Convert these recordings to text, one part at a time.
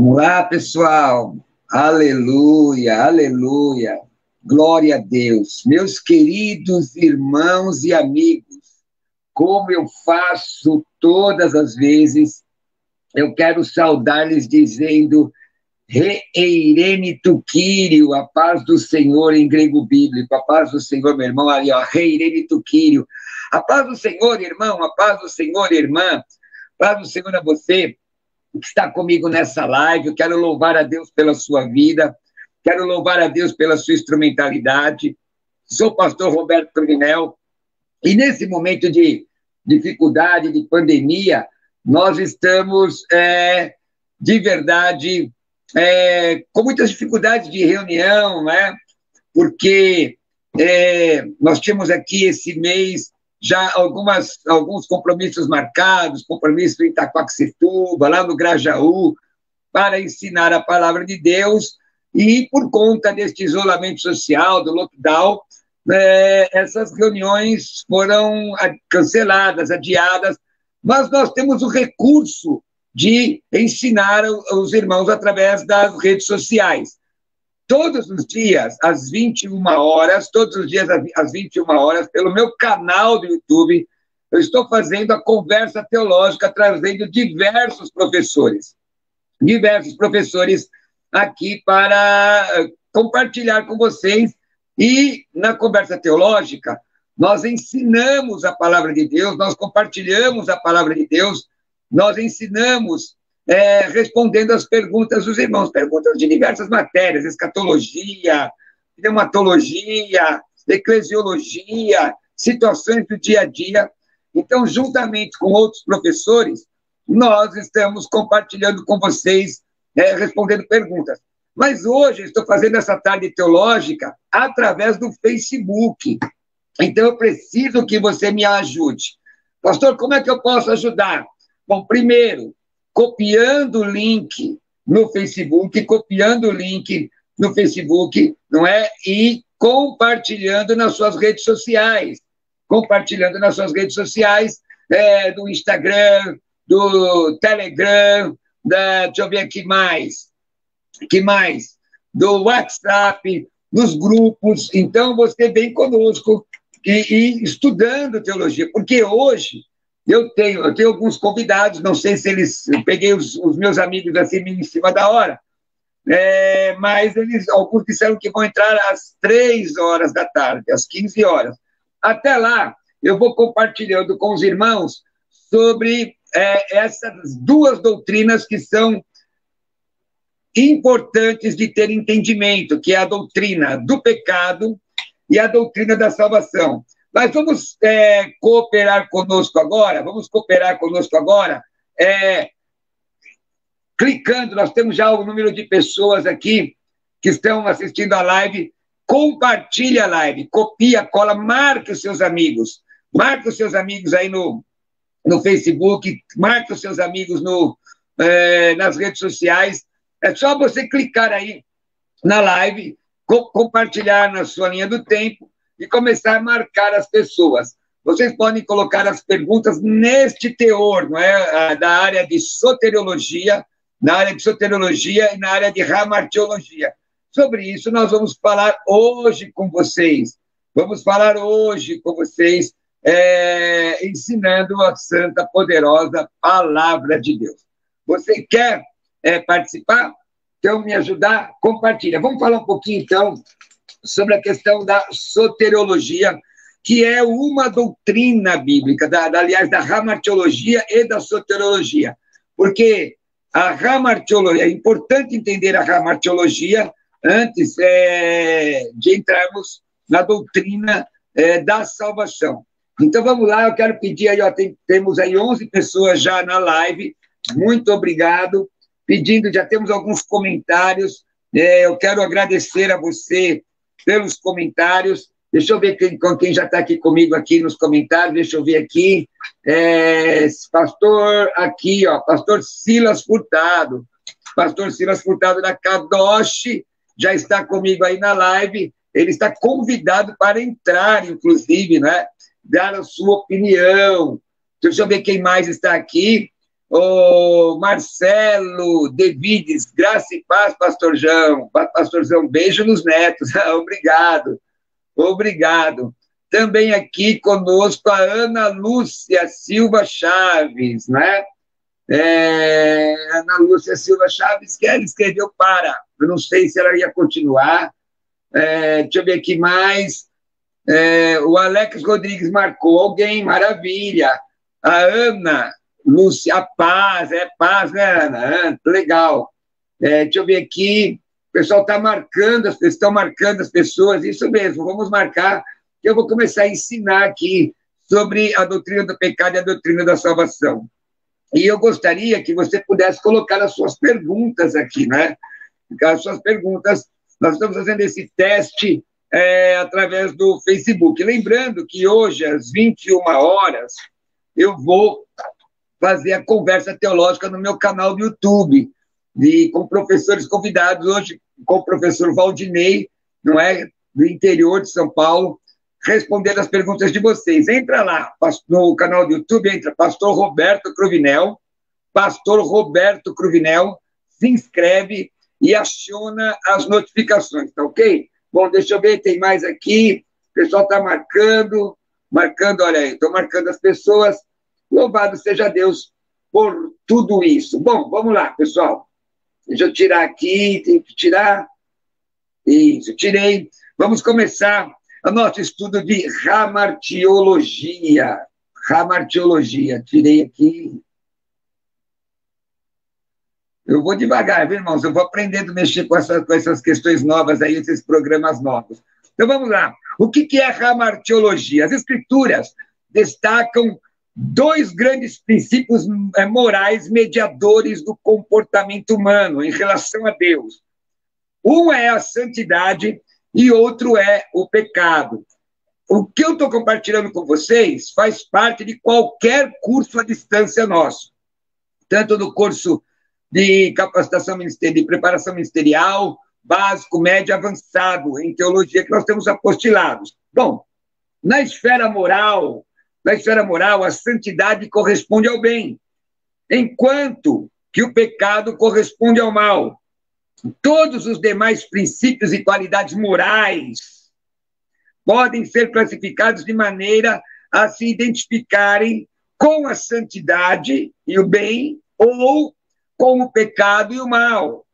Vamos lá, pessoal. Aleluia, aleluia. Glória a Deus. Meus queridos irmãos e amigos, como eu faço todas as vezes, eu quero saudar-lhes dizendo Reirene tu Kyrio, a paz do Senhor em grego bíblico, a paz do Senhor, meu irmão, ali, ó, Reirene tu Kyrio. A paz do Senhor, irmão, a paz do Senhor, irmã, a paz do Senhor a você que está comigo nessa live. Eu quero louvar a Deus pela sua vida, quero louvar a Deus pela sua instrumentalidade. Sou o pastor Roberto Cruvinel, e nesse momento de dificuldade, de pandemia, nós estamos, de verdade, com muitas dificuldades de reunião, né? Porque nós tínhamos aqui esse mês já alguns compromissos marcados, compromisso em Itaquaquecetuba, lá no Grajaú, para ensinar a palavra de Deus, e por conta deste isolamento social, do lockdown, essas reuniões foram canceladas, adiadas, mas nós temos o recurso de ensinar os irmãos através das redes sociais. Todos os dias, às 21 horas, pelo meu canal do YouTube, eu estou fazendo a conversa teológica, trazendo diversos professores aqui para compartilhar com vocês. E na conversa teológica, nós ensinamos a palavra de Deus, nós compartilhamos a palavra de Deus, nós ensinamos respondendo as perguntas dos irmãos, perguntas de diversas matérias, escatologia, pneumatologia, eclesiologia, situações do dia a dia. Então, juntamente com outros professores, nós estamos compartilhando com vocês, respondendo perguntas. Mas hoje eu estou fazendo essa tarde teológica através do Facebook. Então, eu preciso que você me ajude. Pastor, como é que eu posso ajudar? Bom, primeiro, copiando o link no Facebook, não é? E compartilhando nas suas redes sociais. Do Instagram, do Telegram, deixa eu ver aqui mais. Que mais? Do WhatsApp, nos grupos. Então, você vem conosco e estudando teologia, porque hoje eu tenho alguns convidados, não sei se eu peguei os meus amigos assim em cima da hora, mas alguns disseram que vão entrar às 3 horas da tarde, às 15 horas. Até lá, eu vou compartilhando com os irmãos sobre essas duas doutrinas que são importantes de ter entendimento, que é a doutrina do pecado e a doutrina da salvação. Mas vamos cooperar conosco agora, clicando. Nós temos já o número de pessoas aqui que estão assistindo a live. Compartilhe a live, copia, cola, marque os seus amigos aí no Facebook, marque os seus amigos nas redes sociais. É só você clicar aí na live, compartilhar na sua linha do tempo e começar a marcar as pessoas. Vocês podem colocar as perguntas neste teor, não é? Da área de soteriologia, e na área de ramartiologia. Sobre isso nós vamos falar hoje com vocês. Ensinando a santa, poderosa palavra de Deus. Você quer participar? Então, me ajudar? Compartilha. Vamos falar um pouquinho, então, sobre a questão da soteriologia, que é uma doutrina bíblica, aliás, da ramartiologia e da soteriologia. Porque a ramartiologia, é importante entender a ramartiologia antes de entrarmos na doutrina da salvação. Então, vamos lá, eu quero pedir aí, temos aí 11 pessoas já na live, muito obrigado. Pedindo, já temos alguns comentários, eu quero agradecer a você pelos comentários. Deixa eu ver quem já está aqui comigo aqui nos comentários, deixa eu ver aqui. Pastor Silas Furtado da Kadosh, já está comigo aí na live. Ele está convidado para entrar, inclusive, né? Dar a sua opinião. Deixa eu ver quem mais está aqui. O Marcelo Davides, graça e paz, pastorzão. Pastorzão, beijo nos netos. Obrigado, obrigado. Também aqui conosco a Ana Lúcia Silva Chaves, né? Ana Lúcia Silva Chaves, que ela escreveu para. Eu não sei se ela ia continuar. Deixa eu ver aqui mais. O Alex Rodrigues marcou alguém, maravilha. A Ana Lúcia, a Paz, Paz, né, Ana? Legal. Deixa eu ver aqui. O pessoal está marcando, estão marcando as pessoas, isso mesmo, vamos marcar, que eu vou começar a ensinar aqui sobre a doutrina do pecado e a doutrina da salvação. E eu gostaria que você pudesse colocar as suas perguntas aqui, né? As suas perguntas. Nós estamos fazendo esse teste através do Facebook. Lembrando que hoje, às 21 horas, eu vou fazer a conversa teológica no meu canal do YouTube, com professores convidados, hoje com o professor Valdinei, não é? Do interior de São Paulo, respondendo as perguntas de vocês. Entra lá, no canal do YouTube, entra Pastor Roberto Cruvinel, se inscreve e aciona as notificações, tá ok? Bom, deixa eu ver, tem mais aqui, o pessoal está marcando, olha aí, estou marcando as pessoas, louvado seja Deus por tudo isso. Bom, vamos lá, pessoal, deixa eu tirar aqui, tem que tirar, isso, tirei, vamos começar o nosso estudo de Hamartiologia, tirei aqui. Eu vou devagar, viu, irmãos? Eu vou aprendendo a mexer com essas questões novas aí, esses programas novos. Então, vamos lá. O que é Hamartiologia? As Escrituras destacam dois grandes princípios morais mediadores do comportamento humano em relação a Deus. Um é a santidade e outro é o pecado. O que eu estou compartilhando com vocês faz parte de qualquer curso à distância nosso, tanto no curso de capacitação ministerial, de preparação ministerial, básico, médio, avançado em teologia, que nós temos apostilados. Bom, na esfera moral, a santidade corresponde ao bem, enquanto que o pecado corresponde ao mal. Todos os demais princípios e qualidades morais podem ser classificados de maneira a se identificarem com a santidade e o bem ou com o pecado e o mal.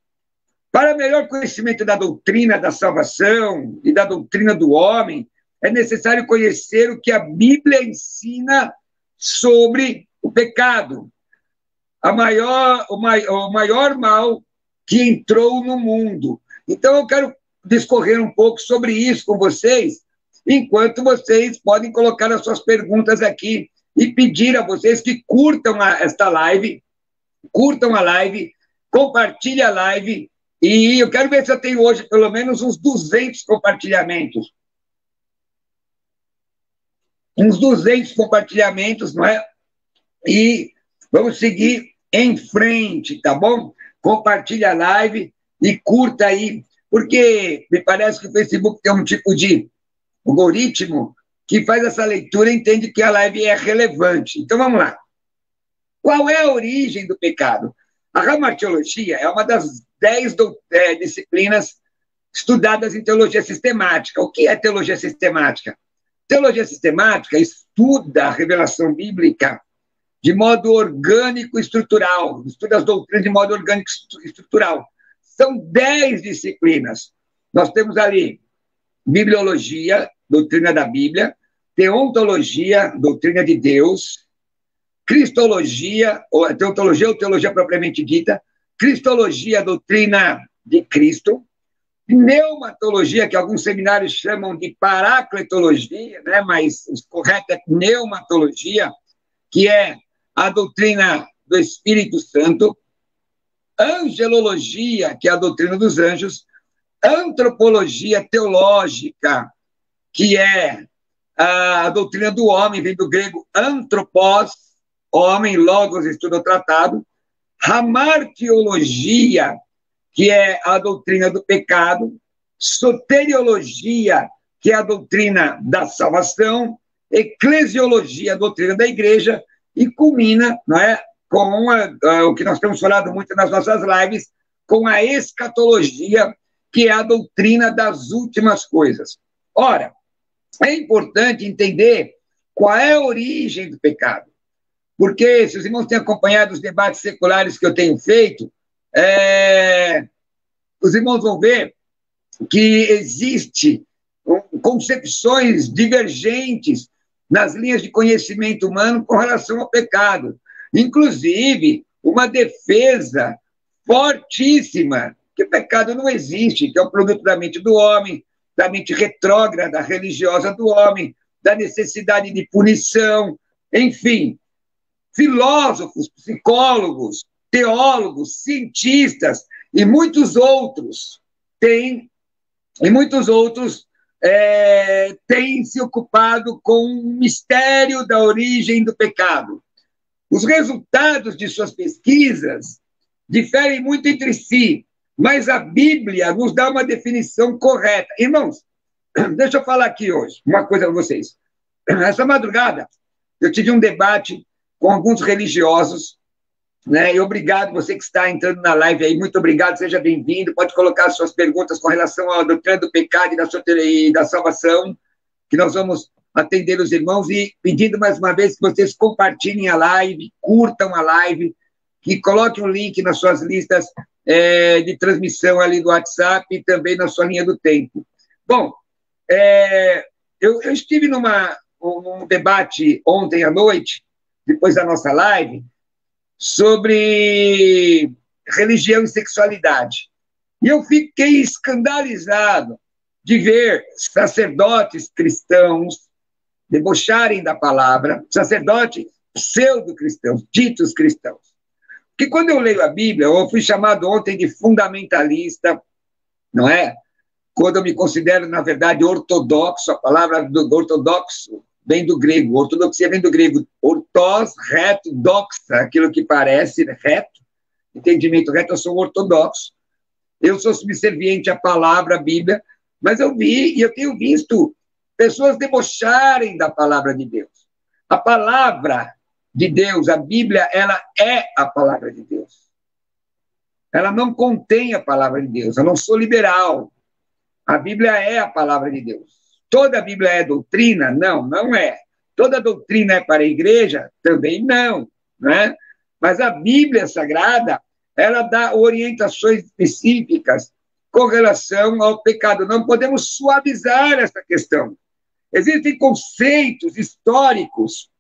Para melhor conhecimento da doutrina da salvação e da doutrina do homem, é necessário conhecer o que a Bíblia ensina sobre o pecado. O maior mal que entrou no mundo. Então, eu quero discorrer um pouco sobre isso com vocês, enquanto vocês podem colocar as suas perguntas aqui e pedir a vocês que curtam esta live, compartilhem a live, e eu quero ver se eu tenho hoje pelo menos uns 200 compartilhamentos. Não é? E vamos seguir em frente, tá bom? Compartilhe a live e curta aí, porque me parece que o Facebook tem um tipo de algoritmo que faz essa leitura e entende que a live é relevante. Então, vamos lá. Qual é a origem do pecado? A hamartiologia é uma das 10 disciplinas estudadas em teologia sistemática. O que é teologia sistemática? Teologia sistemática estuda a revelação bíblica de modo orgânico e estrutural, estuda as doutrinas de modo orgânico e estrutural. São 10 disciplinas. Nós temos ali bibliologia, doutrina da Bíblia, teontologia, doutrina de Deus, cristologia, ou teontologia ou teologia propriamente dita, cristologia, doutrina de Cristo, pneumatologia, que alguns seminários chamam de paracletologia, né? Mas o correto é pneumatologia, que é a doutrina do Espírito Santo, angelologia, que é a doutrina dos anjos, antropologia teológica, que é a doutrina do homem, vem do grego anthropos, homem, logos, estudo tratado, hamartiologia, que é a doutrina do pecado, soteriologia, que é a doutrina da salvação, eclesiologia, a doutrina da igreja, e culmina, não é, com o que nós temos falado muito nas nossas lives, com a escatologia, que é a doutrina das últimas coisas. Ora, é importante entender qual é a origem do pecado. Porque, se os irmãos têm acompanhado os debates seculares que eu tenho feito, os irmãos vão ver que existe concepções divergentes nas linhas de conhecimento humano com relação ao pecado. Inclusive, uma defesa fortíssima que o pecado não existe, que é o produto da mente do homem, da mente retrógrada, religiosa do homem, da necessidade de punição, enfim. Filósofos, psicólogos, teólogos, cientistas e muitos outros têm se ocupado com o mistério da origem do pecado. Os resultados de suas pesquisas diferem muito entre si, mas a Bíblia nos dá uma definição correta. Irmãos, deixa eu falar aqui hoje uma coisa para vocês. Essa madrugada, eu tive um debate com alguns religiosos, né? E obrigado, você que está entrando na live aí, muito obrigado, seja bem-vindo. Pode colocar suas perguntas com relação à doutrina do pecado e da salvação, que nós vamos atender os irmãos, e pedindo mais uma vez que vocês compartilhem a live, curtam a live, que coloquem o link nas suas listas de transmissão ali do WhatsApp e também na sua linha do tempo. Bom, eu estive num debate ontem à noite, depois da nossa live, sobre religião e sexualidade. E eu fiquei escandalizado de ver sacerdotes cristãos debocharem da palavra, sacerdotes pseudo-cristãos, ditos cristãos. Porque quando eu leio a Bíblia, eu fui chamado ontem de fundamentalista, não é? Quando eu me considero, na verdade, ortodoxo, a palavra do ortodoxo vem do grego, ortodoxia vem do grego, ortos, reto, doxa, aquilo que parece reto, entendimento reto, eu sou ortodoxo. Eu sou subserviente à palavra, à Bíblia, mas eu vi e eu tenho visto pessoas debocharem da palavra de Deus. A palavra de Deus, a Bíblia, ela é a palavra de Deus. Ela não contém a palavra de Deus. Eu não sou liberal. A Bíblia é a palavra de Deus. Toda a Bíblia é doutrina? Não, não é. Toda doutrina é para a igreja? Também não, né? Mas a Bíblia Sagrada, ela dá orientações específicas com relação ao pecado. Não podemos suavizar essa questão. Existem conceitos históricos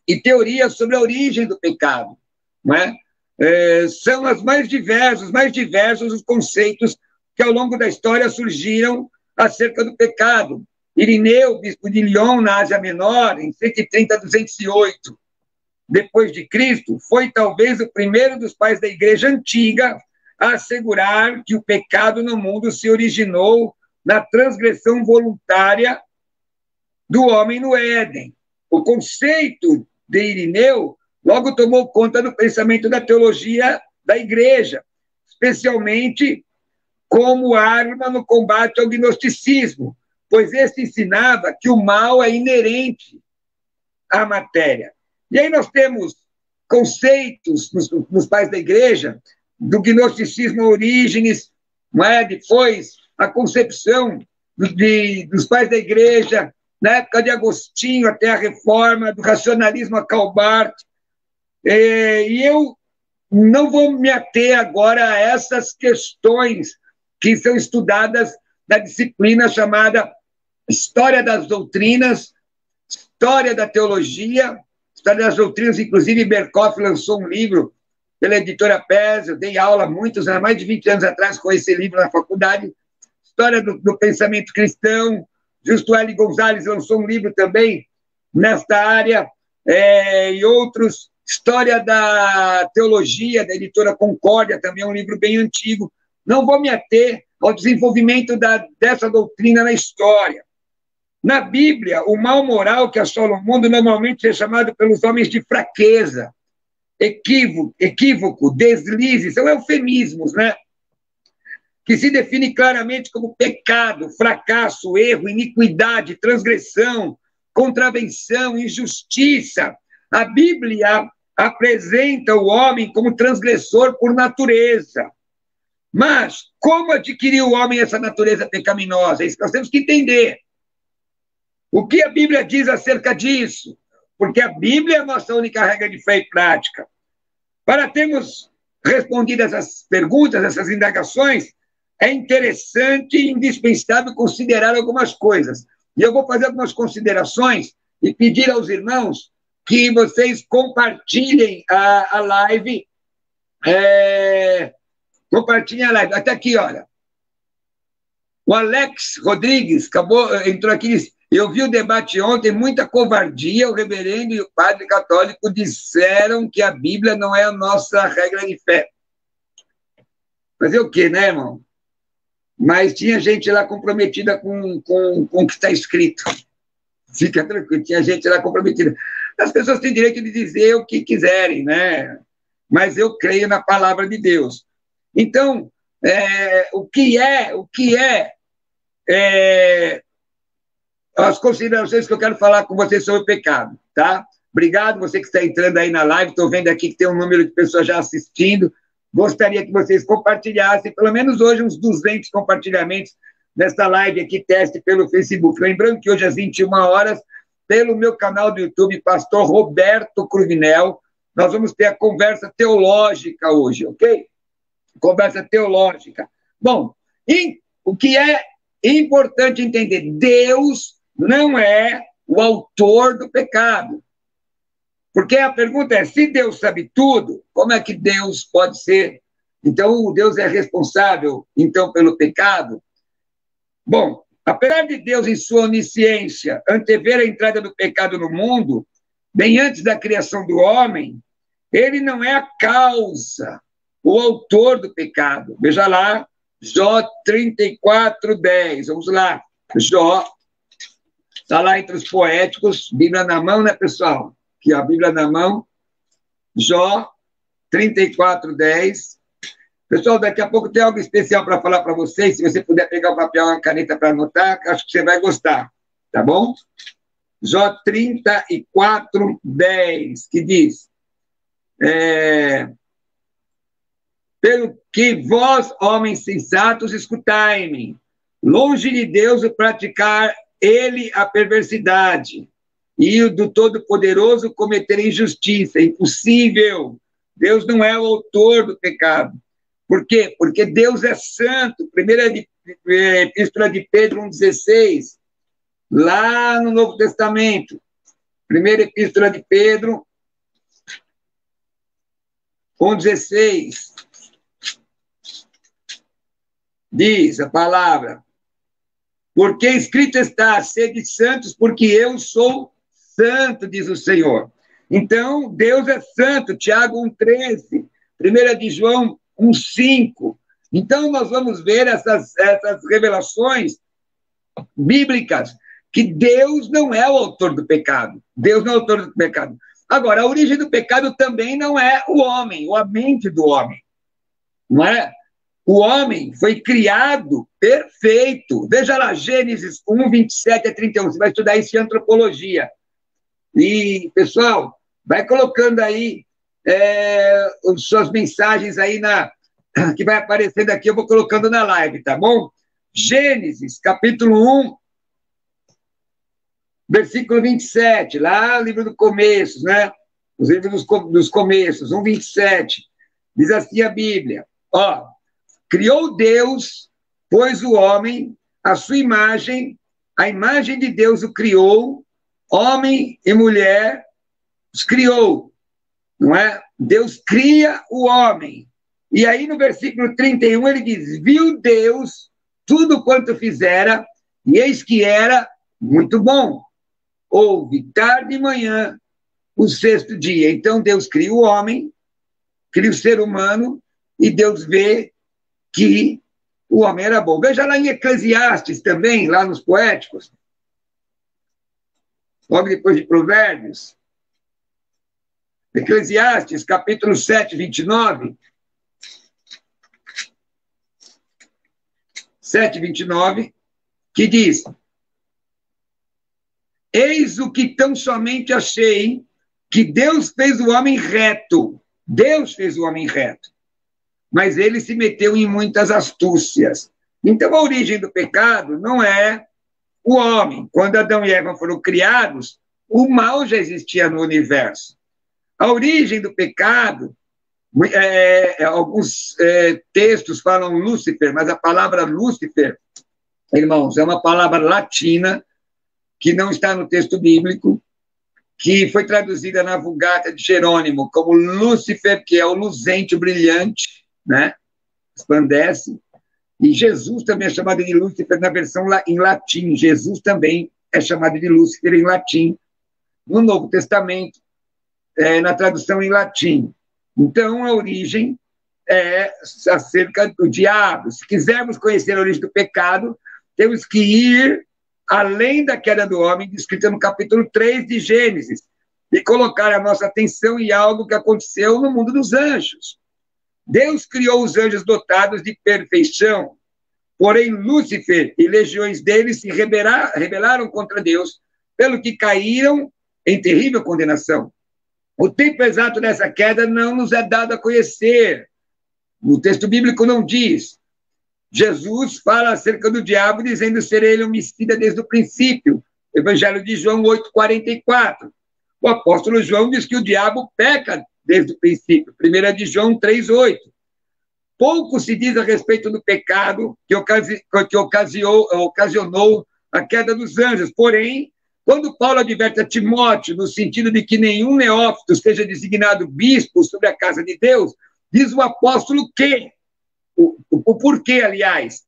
e teorias sobre a origem do pecado, né? São os mais diversos os conceitos que ao longo da história surgiram acerca do pecado. Irineu, bispo de Lyon, na Ásia Menor, em 130 a 208 depois de Cristo, foi talvez o primeiro dos pais da Igreja Antiga a assegurar que o pecado no mundo se originou na transgressão voluntária do homem no Éden. O conceito de Irineu logo tomou conta do pensamento da teologia da Igreja, especialmente como arma no combate ao gnosticismo, pois este ensinava que o mal é inerente à matéria. E aí nós temos conceitos nos pais da Igreja, do gnosticismo Orígenes, depois a concepção dos pais da Igreja, na época de Agostinho até a Reforma, do racionalismo a Karl Barth. E eu não vou me ater agora a essas questões que são estudadas na disciplina chamada História das Doutrinas, História da Teologia, História das Doutrinas. Inclusive, Berkoff lançou um livro pela editora PES, eu dei aula mais de 20 anos atrás com esse livro na faculdade, História do Pensamento Cristão. Justo L. Gonzalez lançou um livro também nesta área, e outros, História da Teologia, da editora Concórdia, também é um livro bem antigo. Não vou me ater ao desenvolvimento dessa doutrina na história. Na Bíblia, o mal moral que assola o mundo normalmente é chamado pelos homens de fraqueza, equívoco, deslize, são eufemismos, né? Que se define claramente como pecado, fracasso, erro, iniquidade, transgressão, contravenção, injustiça. A Bíblia apresenta o homem como transgressor por natureza. Mas como adquiriu o homem essa natureza pecaminosa? É isso que nós temos que entender. O que a Bíblia diz acerca disso? Porque a Bíblia é a nossa única regra de fé e prática. Para termos respondido essas perguntas, essas indagações, é interessante e indispensável considerar algumas coisas. E eu vou fazer algumas considerações e pedir aos irmãos que vocês compartilhem a live. Compartilhem a live. Até aqui, olha. O Alex Rodrigues entrou aqui e disse: eu vi o debate ontem, muita covardia, o reverendo e o padre católico disseram que a Bíblia não é a nossa regra de fé. Fazer o quê, né, irmão? Mas tinha gente lá comprometida com o que está escrito. Fica tranquilo, tinha gente lá comprometida. As pessoas têm direito de dizer o que quiserem, né? Mas eu creio na palavra de Deus. Então, o que é as considerações que eu quero falar com você sobre o pecado, tá? Obrigado, você que está entrando aí na live, estou vendo aqui que tem um número de pessoas já assistindo. Gostaria que vocês compartilhassem, pelo menos hoje, uns 200 compartilhamentos desta live aqui, teste pelo Facebook. Lembrando que hoje, às 21 horas, pelo meu canal do YouTube, Pastor Roberto Cruvinel, nós vamos ter a conversa teológica hoje, ok? Conversa teológica. Bom, o que é importante entender? Deus não é o autor do pecado. Porque a pergunta é, se Deus sabe tudo, como é que Deus pode ser? Então, Deus é responsável, então, pelo pecado? Bom, apesar de Deus, em sua onisciência, antever a entrada do pecado no mundo, bem antes da criação do homem, ele não é a causa, o autor do pecado. Veja lá, Jó 34:10. Vamos lá. Jó, está lá entre os poéticos, Bíblia na mão, né, pessoal? Aqui, ó, Bíblia na mão. Jó 34:10. Pessoal, daqui a pouco tem algo especial para falar para vocês. Se você puder pegar o papel e uma caneta para anotar, acho que você vai gostar. Tá bom? Jó 34:10, que diz... pelo que vós, homens sensatos, escutai-me. Longe de Deus o praticar ele a perversidade, e o do Todo-Poderoso cometer injustiça. Impossível. Deus não é o autor do pecado. Por quê? Porque Deus é santo. Primeira Epístola de Pedro 1,16, lá no Novo Testamento. Primeira Epístola de Pedro 1,16. Diz a palavra: porque escrito está, sede santos, porque eu sou santo, diz o Senhor. Então, Deus é santo, Tiago 1,13, 1 de João 1,5. Então, nós vamos ver essas revelações bíblicas, que Deus não é o autor do pecado. Deus não é o autor do pecado. Agora, a origem do pecado também não é o homem, ou a mente do homem. Não é? O homem foi criado perfeito. Veja lá, Gênesis 1:27-31. Você vai estudar isso em antropologia. E, pessoal, vai colocando aí suas mensagens aí que vai aparecendo aqui, eu vou colocando na live, tá bom? Gênesis, capítulo 1, versículo 27, lá no livro do começo, né? Os livros dos começos, 1:27. Diz assim a Bíblia, ó: criou Deus, pois o homem, a sua imagem, a imagem de Deus o criou, homem e mulher os criou, não é? Deus cria o homem. E aí no versículo 31 ele diz: viu Deus tudo quanto fizera, e eis que era muito bom. Houve tarde e manhã o sexto dia. Então Deus cria o homem, cria o ser humano, e Deus vê que o homem era bom. Veja lá em Eclesiastes também, lá nos Poéticos, logo depois de Provérbios. Eclesiastes, capítulo 7, 29. 7:29, que diz: eis o que tão somente achei, que Deus fez o homem reto. Deus fez o homem reto. Mas ele se meteu em muitas astúcias. Então, a origem do pecado não é o homem. Quando Adão e Eva foram criados, o mal já existia no universo. A origem do pecado, alguns textos falam Lúcifer, mas a palavra Lúcifer, irmãos, é uma palavra latina que não está no texto bíblico, que foi traduzida na Vulgata de Jerônimo como Lúcifer, que é o luzente, o brilhante, né? Resplandece. E Jesus também é chamado de Lúcifer na versão em latim. Jesus também é chamado de Lúcifer em latim. No Novo Testamento, na tradução em latim. Então, a origem é acerca do diabo. Se quisermos conhecer a origem do pecado, temos que ir além da queda do homem, descrita no capítulo 3 de Gênesis, e colocar a nossa atenção em algo que aconteceu no mundo dos anjos. Deus criou os anjos dotados de perfeição, porém Lúcifer e legiões deles se rebelaram contra Deus, pelo que caíram em terrível condenação. O tempo exato dessa queda não nos é dado a conhecer. O texto bíblico não diz. Jesus fala acerca do diabo, dizendo ser ele homicida desde o princípio. Evangelho de João 8,44. O apóstolo João diz que o diabo peca desde o princípio. 1 de João 3,8. Pouco se diz a respeito do pecado que ocasionou a queda dos anjos. Porém, quando Paulo adverte a Timóteo, no sentido de que nenhum neófito seja designado bispo sobre a casa de Deus, diz o apóstolo que, o porquê, aliás,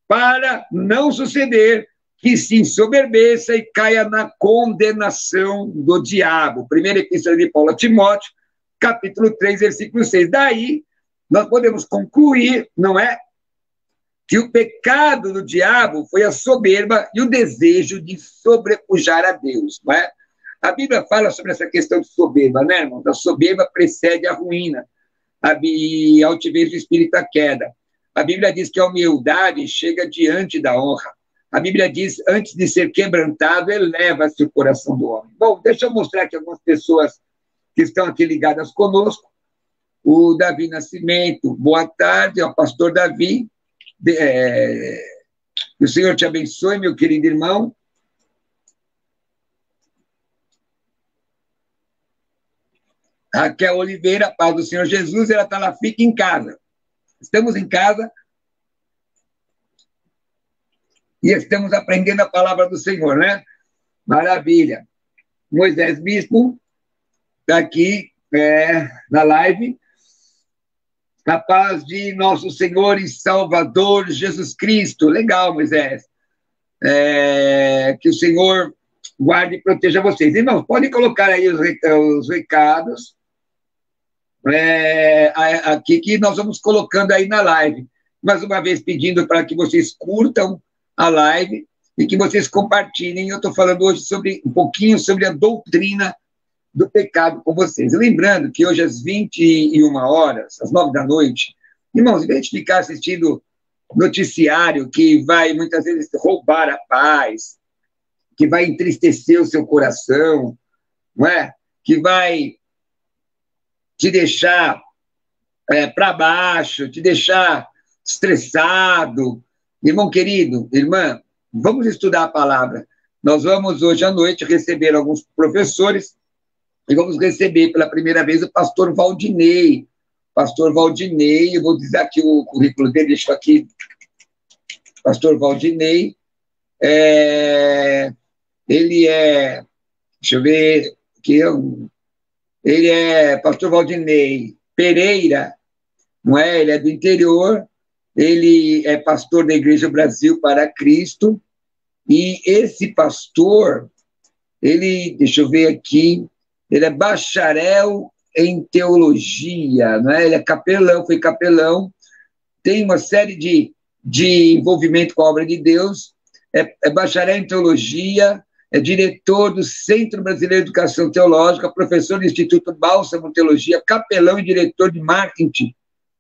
para não suceder que se ensoberbeça e caia na condenação do diabo. Primeira epístola de Paulo a Timóteo, capítulo 3, versículo 6. Daí, nós podemos concluir, não é? Que o pecado do diabo foi a soberba e o desejo de sobrepujar a Deus, não é? A Bíblia fala sobre essa questão de soberba, né, irmão? A soberba precede a ruína, a altivez do espírito a queda. A Bíblia diz que a humildade chega diante da honra. A Bíblia diz, antes de ser quebrantado, eleva-se o coração do homem. Bom, deixa eu mostrar aqui algumas pessoas que estão aqui ligadas conosco. O Davi Nascimento, boa tarde, é o pastor Davi. Que o Senhor te abençoe, meu querido irmão. Raquel Oliveira, paz do Senhor Jesus, ela está lá, fica em casa. Estamos em casa e estamos aprendendo a palavra do Senhor, né? Maravilha. Moisés Bispo está aqui na live. A paz de nosso Senhor e Salvador Jesus Cristo. Legal, Moisés. Que o Senhor guarde e proteja vocês. Irmãos, podem colocar aí os recados aqui que nós vamos colocando aí na live. Mais uma vez pedindo para que vocês curtam a live e que vocês compartilhem. Eu estou falando hoje um pouquinho sobre a doutrina do pecado com vocês. Lembrando que hoje às 21 horas, às 9 da noite, irmãos, em vez de ficar assistindo noticiário que vai muitas vezes roubar a paz, que vai entristecer o seu coração, não é? Que vai te deixar para baixo, te deixar estressado. Irmão querido, irmã, vamos estudar a palavra. Nós vamos hoje à noite receber alguns professores e vamos receber pela primeira vez o pastor Valdinei. Pastor Valdinei, eu vou dizer aqui o currículo dele, deixa eu aqui. Pastor Valdinei, ele é, deixa eu ver, ele é pastor Valdinei Pereira, não é? Ele é do interior, ele é pastor da Igreja Brasil para Cristo, e esse pastor, ele, deixa eu ver aqui, ele é bacharel em teologia, não é? Ele é capelão, foi capelão, tem uma série de envolvimento com a obra de Deus, é bacharel em teologia, é diretor do Centro Brasileiro de Educação Teológica, professor do Instituto Bálsamo Teologia, capelão e diretor de marketing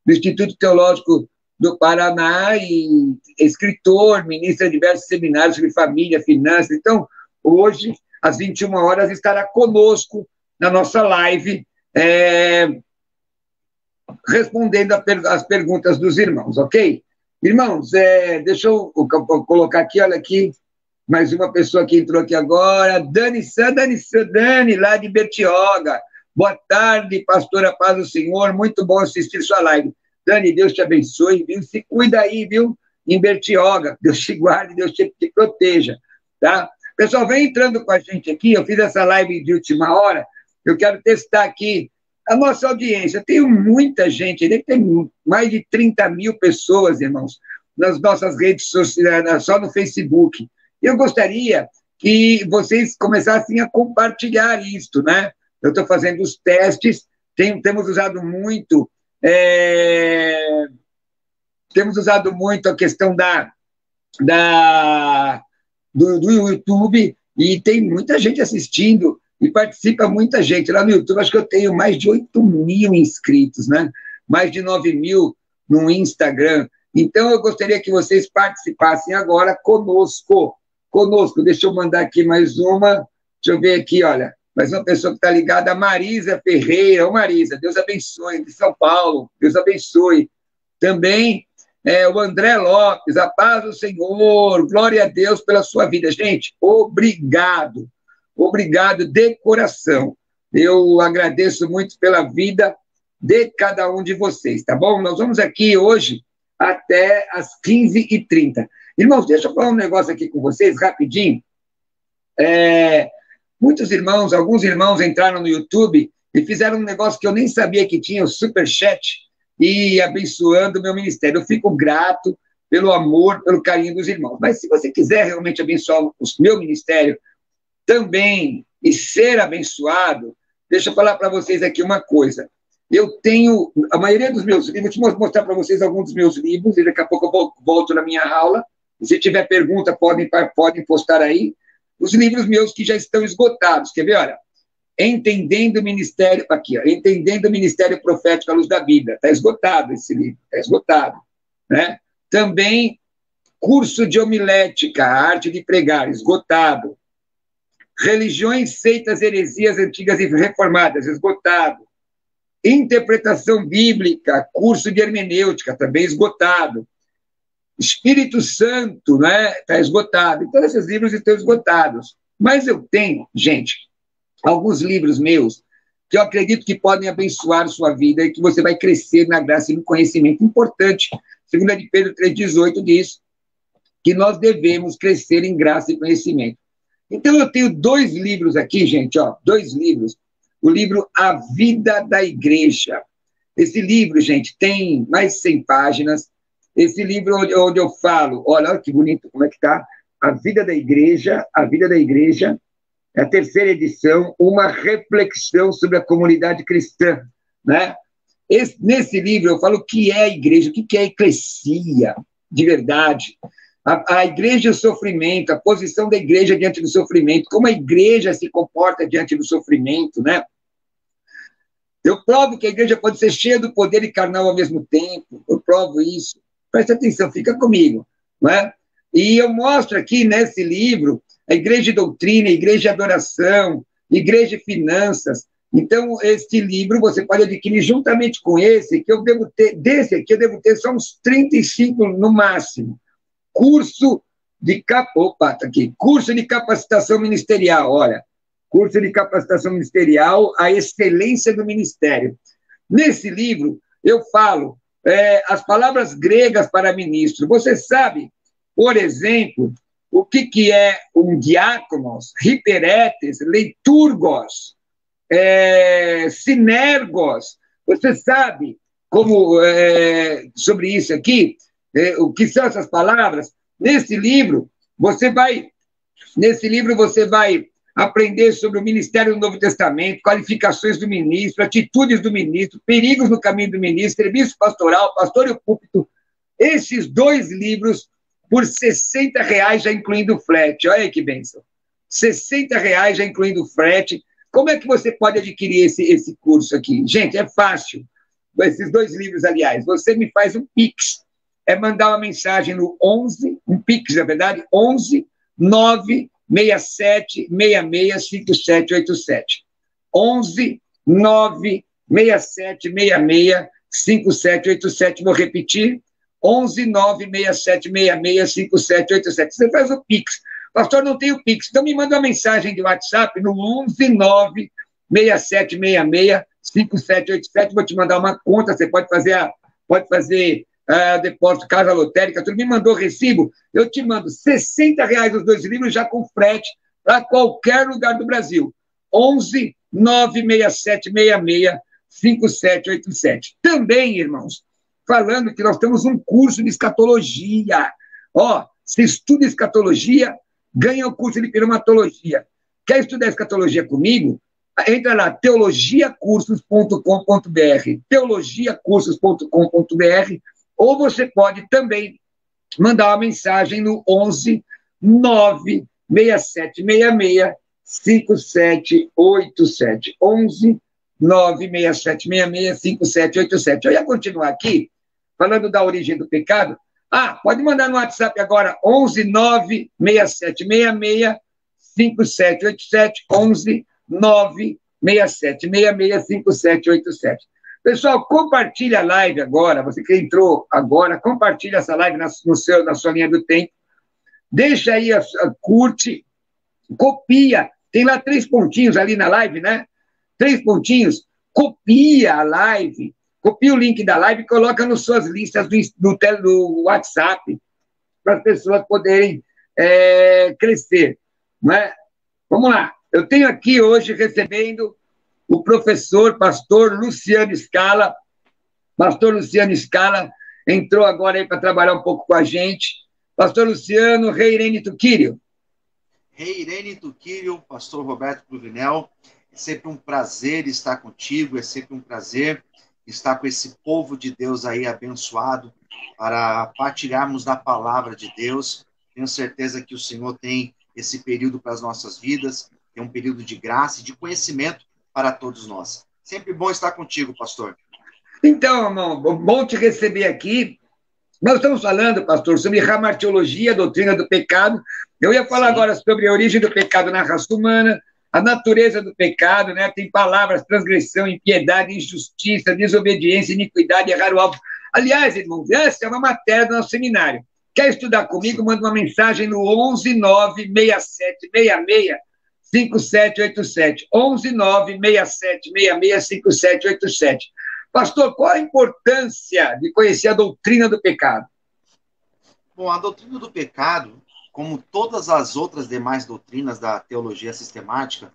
do Instituto Teológico do Paraná e escritor, ministra de diversos seminários sobre família, finanças. Então, hoje, às 21 horas, estará conosco na nossa live, respondendo as perguntas dos irmãos, ok? Irmãos, deixa eu colocar aqui, olha aqui, mais uma pessoa que entrou aqui agora, Dani, lá de Bertioga. Boa tarde, pastora Paz do Senhor, muito bom assistir sua live. Dani, Deus te abençoe, viu? Se cuida aí, viu? Em Bertioga, Deus te guarde, Deus te proteja, tá? Pessoal, vem entrando com a gente aqui, eu fiz essa live de última hora, eu quero testar aqui a nossa audiência. Tem muita gente, tem mais de 30 mil pessoas, irmãos, nas nossas redes sociais, só no Facebook. Eu gostaria que vocês começassem a compartilhar isto, né? Eu estou fazendo os testes, temos usado muito a questão do YouTube, e tem muita gente assistindo, e participa muita gente. Lá no YouTube, acho que eu tenho mais de 8 mil inscritos, né? Mais de 9 mil no Instagram. Então, eu gostaria que vocês participassem agora conosco. Deixa eu mandar aqui mais uma. Deixa eu ver aqui, olha. Mais uma pessoa que está ligada, a Marisa Ferreira. Ô, Marisa, Deus abençoe, de São Paulo. Deus abençoe. Também o André Lopes, a paz do Senhor, glória a Deus pela sua vida. Gente, obrigado de coração. Eu agradeço muito pela vida de cada um de vocês, tá bom? Nós vamos aqui hoje até às 15h30. Irmãos, deixa eu falar um negócio aqui com vocês, rapidinho. Alguns irmãos entraram no YouTube e fizeram um negócio que eu nem sabia que tinha, o Superchat, e abençoando o meu ministério. Eu fico grato pelo amor, pelo carinho dos irmãos. Mas se você quiser realmente abençoar o meu ministério também e ser abençoado, deixa eu falar para vocês aqui uma coisa. Eu tenho a maioria dos meus livros, vou mostrar para vocês alguns dos meus livros, e daqui a pouco eu volto na minha aula. Se tiver pergunta, podem postar aí. Os livros meus que já estão esgotados. Quer ver? Olha, Entendendo o Ministério, aqui, ó, Entendendo o Ministério Profético à Luz da Vida. Está esgotado esse livro, está esgotado. Né? Também, Curso de Homilética, a Arte de Pregar, esgotado. Religiões, Seitas, Heresias Antigas e Reformadas, esgotado. Interpretação Bíblica, Curso de Hermenêutica, também esgotado. Espírito Santo, né? Está esgotado. Então, esses livros estão esgotados. Mas eu tenho, gente, alguns livros meus que eu acredito que podem abençoar sua vida e que você vai crescer na graça e no conhecimento. Importante. 2 de Pedro 3,18 diz que nós devemos crescer em graça e conhecimento. Então, eu tenho 2 livros aqui, gente, ó, 2 livros. O livro A Vida da Igreja. Esse livro, gente, tem mais de 100 páginas. Esse livro onde eu falo, olha que bonito, como é que está? A Vida da Igreja, é a 3ª edição, uma reflexão sobre a comunidade cristã, né? Nesse livro eu falo o que é a igreja, o que é a eclesia, de verdade. A igreja e o sofrimento, a posição da igreja diante do sofrimento, como a igreja se comporta diante do sofrimento, né? Eu provo que a igreja pode ser cheia do poder e carnal ao mesmo tempo, eu provo isso. Presta atenção, fica comigo, não é? E eu mostro aqui nesse livro a igreja de doutrina, a igreja de adoração, igreja de finanças. Então, este livro você pode adquirir juntamente com esse, que eu devo ter, desse aqui eu devo ter só uns 35 no máximo. Curso de capacitação ministerial, olha. Curso de capacitação ministerial, a excelência do ministério. Nesse livro, eu falo as palavras gregas para ministro. Você sabe, por exemplo, o que é um diáconos, hiperetes, leiturgos, sinergos. Você sabe como sobre isso aqui, o que são essas palavras? Nesse livro você vai aprender sobre o ministério do Novo Testamento, qualificações do ministro, atitudes do ministro, perigos no caminho do ministro, serviço pastoral, pastor e o púlpito. Esses 2 livros por R$60 já incluindo o frete. Olha aí que bênção. R$60 já incluindo o frete. Como é que você pode adquirir esse curso aqui? Gente, é fácil. Esses 2 livros, aliás, você me faz um Pix. É mandar uma mensagem no 11, um Pix, na verdade, 11 967 66 5787. 11 96766 5787. Vou repetir, 11 96766 5787. Você faz o Pix. Pastor, não tem o Pix. Então me manda uma mensagem de WhatsApp no 11 96766 5787. Vou te mandar uma conta. Você pode fazer depósito, casa lotérica. Tu me mandou recibo, eu te mando R$60 os 2 livros, já com frete para qualquer lugar do Brasil. 11 96766 5787. Também, irmãos, falando que nós temos um curso de escatologia. Ó, se estuda escatologia, ganha o curso de pneumatologia. Quer estudar escatologia comigo? Entra lá, teologiacursos.com.br, teologiacursos.com.br, ou você pode também mandar uma mensagem no 11 96766 5787. 11 96766 5787. Eu ia continuar aqui, falando da origem do pecado. Pode mandar no WhatsApp agora, 11 96766 5787, 11 96766 5787. Pessoal, compartilha a live agora, você que entrou agora, compartilha essa live na sua linha do tempo, deixa aí, curte, copia, tem lá 3 pontinhos ali na live, né? 3 pontinhos, copia a live, copia o link da live e coloca nas suas listas do WhatsApp, para as pessoas poderem crescer, não é? Vamos lá, eu tenho aqui hoje recebendo o professor, pastor Luciano Scala. Pastor Luciano Scala entrou agora aí para trabalhar um pouco com a gente. Pastor Luciano, Rei Irene Tuquírio. Rei Irene Tuquírio, pastor Roberto Cruvinel, é sempre um prazer estar contigo, é sempre um prazer estar com esse povo de Deus aí abençoado, para partilharmos da palavra de Deus. Tenho certeza que o Senhor tem esse período para as nossas vidas, tem um período de graça e de conhecimento para todos nós. Sempre bom estar contigo, pastor. Então, irmão, bom te receber aqui. Nós estamos falando, pastor, sobre hamartiologia, a doutrina do pecado. Eu ia falar agora sobre a origem do pecado na raça humana, a natureza do pecado, né? Tem palavras, transgressão, impiedade, injustiça, desobediência, iniquidade, errar o alvo. Aliás, irmãos, essa é uma matéria do nosso seminário. Quer estudar comigo? Manda uma mensagem no 11 96766 5787. 11 96766 5787. Pastor, qual a importância de conhecer a doutrina do pecado? Bom, a doutrina do pecado, como todas as outras demais doutrinas da teologia sistemática,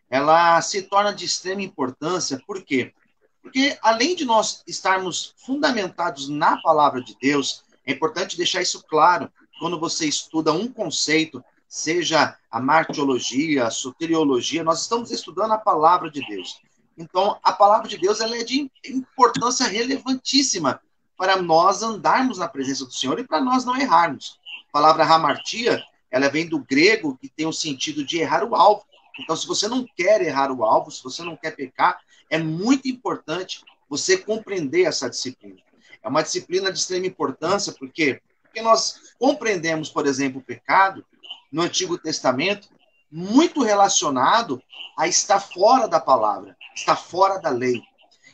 ela se torna de extrema importância. Por quê? Porque, além de nós estarmos fundamentados na palavra de Deus, é importante deixar isso claro. Quando você estuda um conceito, seja a martiologia, a soteriologia, nós estamos estudando a palavra de Deus. Então, a palavra de Deus ela é de importância relevantíssima para nós andarmos na presença do Senhor e para nós não errarmos. A palavra hamartia, ela vem do grego, que tem o sentido de errar o alvo. Então, se você não quer errar o alvo, se você não quer pecar, é muito importante você compreender essa disciplina. É uma disciplina de extrema importância, porque nós compreendemos, por exemplo, o pecado no Antigo Testamento, muito relacionado a estar fora da palavra, estar fora da lei.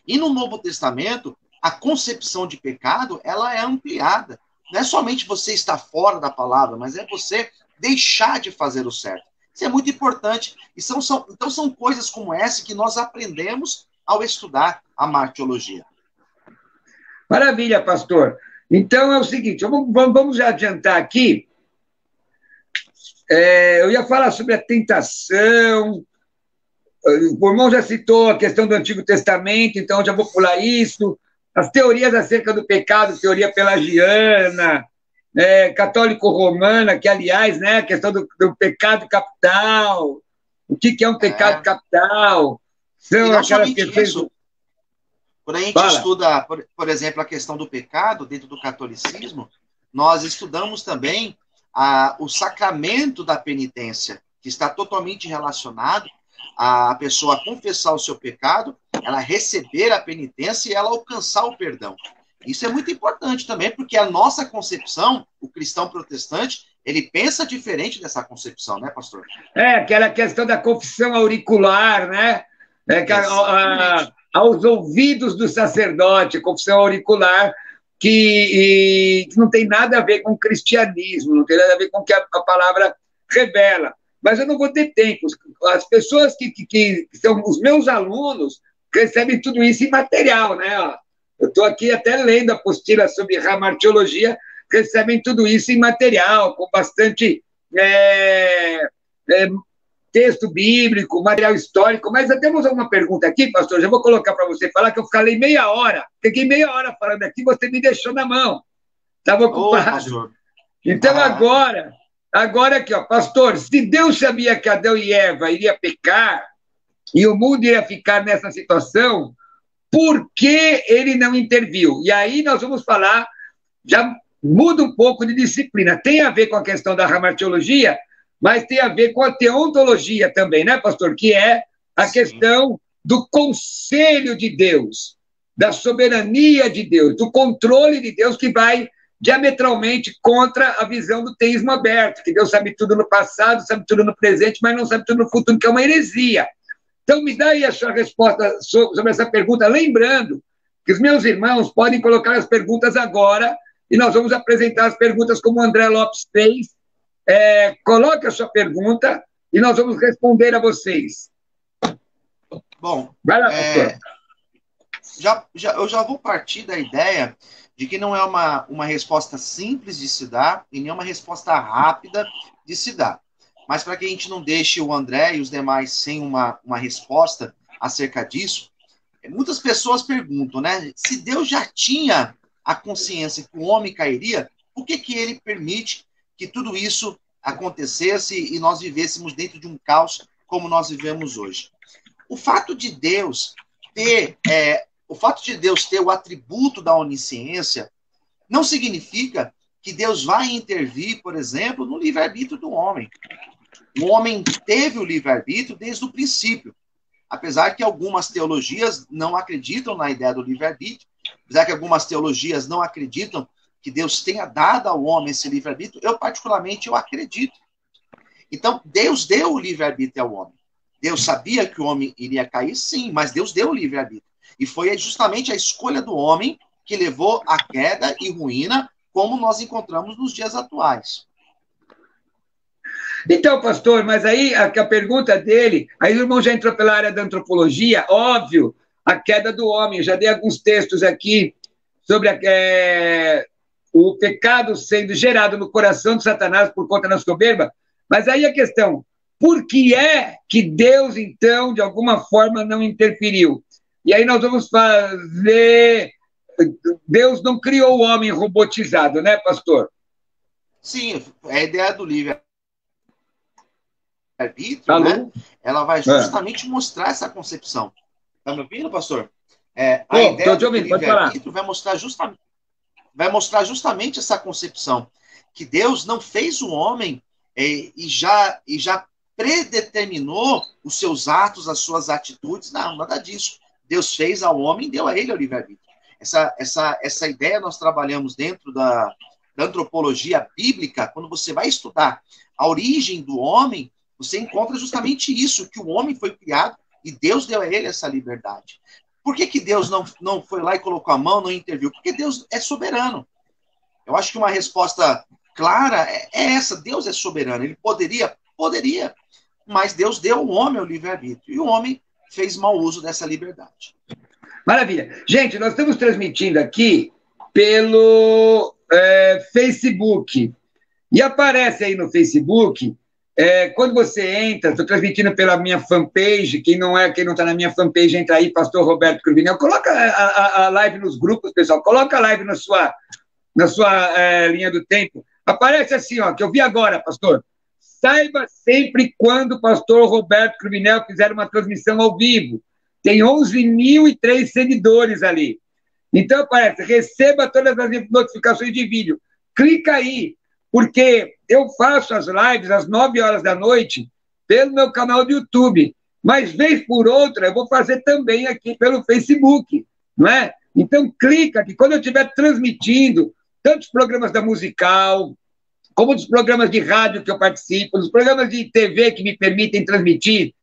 E no Novo Testamento, a concepção de pecado, ela é ampliada. Não é somente você estar fora da palavra, mas é você deixar de fazer o certo. Isso é muito importante. Então são coisas como essa que nós aprendemos ao estudar a martiologia. Maravilha, pastor. Então é o seguinte, vamos já adiantar aqui. Eu ia falar sobre a tentação. O irmão já citou a questão do Antigo Testamento, então já vou pular isso. As teorias acerca do pecado, teoria pelagiana, católico-romana, que, aliás, né, a questão do pecado capital, o que é um pecado capital, são aquelas questões... Isso. Quando a gente estuda, por exemplo, a questão do pecado dentro do catolicismo, nós estudamos também o sacramento da penitência, que está totalmente relacionado a pessoa confessar o seu pecado, ela receber a penitência e ela alcançar o perdão. Isso é muito importante também, porque a nossa concepção, o cristão protestante, ele pensa diferente dessa concepção, né, pastor? Aquela questão da confissão auricular, né? Aos ouvidos do sacerdote, confissão auricular, que não tem nada a ver com cristianismo, não tem nada a ver com o que a palavra revela. Mas eu não vou ter tempo. As pessoas que são os meus alunos recebem tudo isso em material, né? Eu estou aqui até lendo a apostila sobre ramartiologia, recebem tudo isso em material, com bastante texto bíblico, material histórico. Mas temos uma pergunta aqui, pastor, já vou colocar para você falar, que eu falei meia hora. Fiquei meia hora falando aqui, você me deixou na mão. Estava ocupado. Então, agora aqui, ó, pastor, se Deus sabia que Adão e Eva iriam pecar e o mundo iria ficar nessa situação, por que ele não interviu? E aí nós vamos falar, já muda um pouco de disciplina. Tem a ver com a questão da ramartiologia, mas tem a ver com a teontologia também, né, pastor? Que é a questão do conselho de Deus, da soberania de Deus, do controle de Deus, que vai diametralmente contra a visão do teísmo aberto, que Deus sabe tudo no passado, sabe tudo no presente, mas não sabe tudo no futuro, que é uma heresia. Então, me dá aí a sua resposta sobre essa pergunta, lembrando que os meus irmãos podem colocar as perguntas agora, e nós vamos apresentar as perguntas como o André Lopes fez. Coloque a sua pergunta e nós vamos responder a vocês. Bom, vai lá, pastor. Eu já vou partir da ideia de que não é uma resposta simples de se dar e nem uma resposta rápida de se dar. Mas para que a gente não deixe o André e os demais sem uma resposta acerca disso, muitas pessoas perguntam, né? Se Deus já tinha a consciência que o homem cairia, por que ele permite que tudo isso acontecesse e nós vivêssemos dentro de um caos como nós vivemos hoje? O fato de Deus ter o atributo da onisciência não significa que Deus vai intervir, por exemplo, no livre-arbítrio do homem. O homem teve o livre-arbítrio desde o princípio. Apesar que algumas teologias não acreditam na ideia do livre-arbítrio, apesar que algumas teologias não acreditam que Deus tenha dado ao homem esse livre-arbítrio, eu particularmente acredito. Então, Deus deu o livre-arbítrio ao homem. Deus sabia que o homem iria cair, sim, mas Deus deu o livre-arbítrio. E foi justamente a escolha do homem que levou à queda e ruína, como nós encontramos nos dias atuais. Então, pastor, mas aí a pergunta dele, aí o irmão já entrou pela área da antropologia, óbvio, a queda do homem. Eu já dei alguns textos aqui sobre o pecado sendo gerado no coração de Satanás por conta da soberba, mas aí a questão, por que é que Deus, então, de alguma forma, não interferiu? E aí nós vamos fazer... Deus não criou o homem robotizado, né, pastor? Sim, a ideia do livre-arbítrio, né? Ela vai justamente mostrar essa concepção. Está me ouvindo, pastor? A ideia do livre-arbítrio vai mostrar justamente essa concepção, que Deus não fez o homem e já predeterminou os seus atos, as suas atitudes, não, nada disso. Deus fez ao homem e deu a ele o livre-arbítrio. Essa ideia nós trabalhamos dentro da antropologia bíblica. Quando você vai estudar a origem do homem, você encontra justamente isso, que o homem foi criado e Deus deu a ele essa liberdade. Por que Deus não foi lá e colocou a mão, não interviu? Porque Deus é soberano. Eu acho que uma resposta clara é essa: Deus é soberano. Ele poderia, mas Deus deu ao homem o livre-arbítrio. E o homem fez mau uso dessa liberdade. Maravilha. Gente, nós estamos transmitindo aqui pelo Facebook. E aparece aí no Facebook, quando você entra, estou transmitindo pela minha fanpage, quem não está na minha fanpage, entra aí, Pastor Roberto Cruvinel. Coloca a live nos grupos, pessoal. Coloca a live na sua linha do tempo. Aparece assim, ó, que eu vi agora, pastor. Saiba sempre quando o pastor Roberto Cruvinel fizer uma transmissão ao vivo. Tem 11.003 seguidores ali. Então, aparece, receba todas as notificações de vídeo. Clica aí, porque eu faço as lives às 9 horas da noite pelo meu canal do YouTube. Mas, vez por outra, eu vou fazer também aqui pelo Facebook, não é? Então, clica que quando eu estiver transmitindo, tantos programas da Musical, como dos programas de rádio que eu participo, dos programas de TV que me permitem transmitir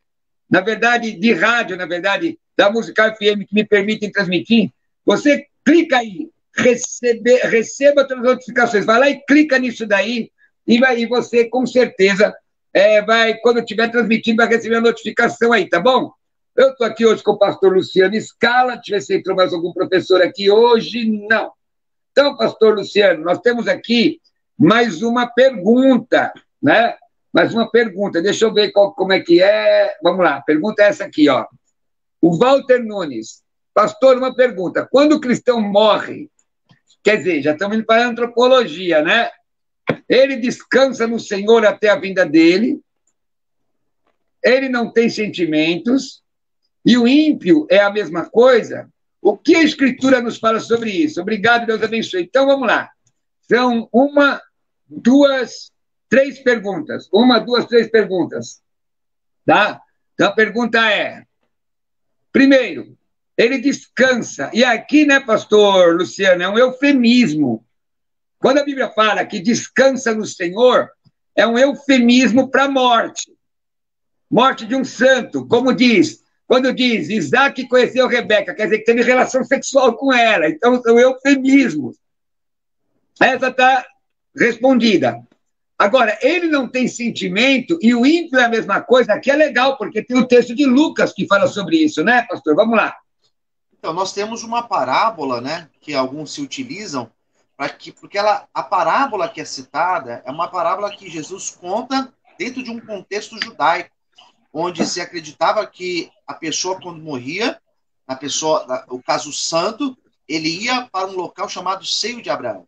na verdade, de rádio, na verdade, da Musical FM, que me permitem transmitir, você clica aí, receba as notificações, vai lá e clica nisso daí, e você, com certeza, vai, quando estiver transmitindo, vai receber a notificação aí, tá bom? Eu estou aqui hoje com o pastor Luciano Scala, deixa eu ver se entrou mais algum professor aqui hoje, não. Então, pastor Luciano, nós temos aqui mais uma pergunta, né? Mais uma pergunta, deixa eu ver como é que é. Vamos lá, a pergunta é essa aqui, ó. O Walter Nunes, pastor, uma pergunta. Quando o cristão morre, quer dizer, já estamos indo para a antropologia, né? Ele descansa no Senhor até a vinda dele, ele não tem sentimentos, e o ímpio é a mesma coisa. O que a Escritura nos fala sobre isso? Obrigado, Deus abençoe. Então, vamos lá. São uma, duas, três perguntas. Uma, duas, três perguntas. Tá? Então, a pergunta é, primeiro, ele descansa. E aqui, né, pastor Luciano, é um eufemismo. Quando a Bíblia fala que descansa no Senhor, é um eufemismo para a morte. Morte de um santo, como diz... Quando diz Isaac conheceu Rebeca, quer dizer que teve relação sexual com ela. Então, são eufemismos. Essa está respondida. Agora, ele não tem sentimento e o ímpio é a mesma coisa. Aqui é legal, porque tem o texto de Lucas que fala sobre isso, né, pastor? Vamos lá. Então, nós temos uma parábola, né, que alguns se utilizam, porque a parábola que é citada é uma parábola que Jesus conta dentro de um contexto judaico, onde se acreditava que a pessoa, quando morria, o caso santo, ele ia para um local chamado Seio de Abraão.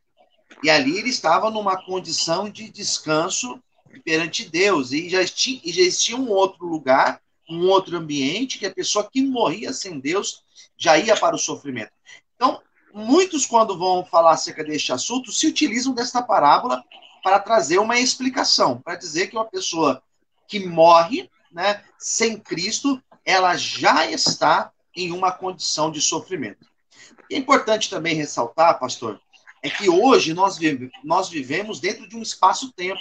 E ali ele estava numa condição de descanso perante Deus. E já existia um outro lugar, um outro ambiente, que a pessoa que morria sem Deus já ia para o sofrimento. Então, muitos, quando vão falar acerca deste assunto, se utilizam desta parábola para trazer uma explicação, para dizer que uma pessoa que morre, né, sem Cristo, ela já está em uma condição de sofrimento. E é importante também ressaltar, pastor, é que hoje nós vivemos dentro de um espaço-tempo.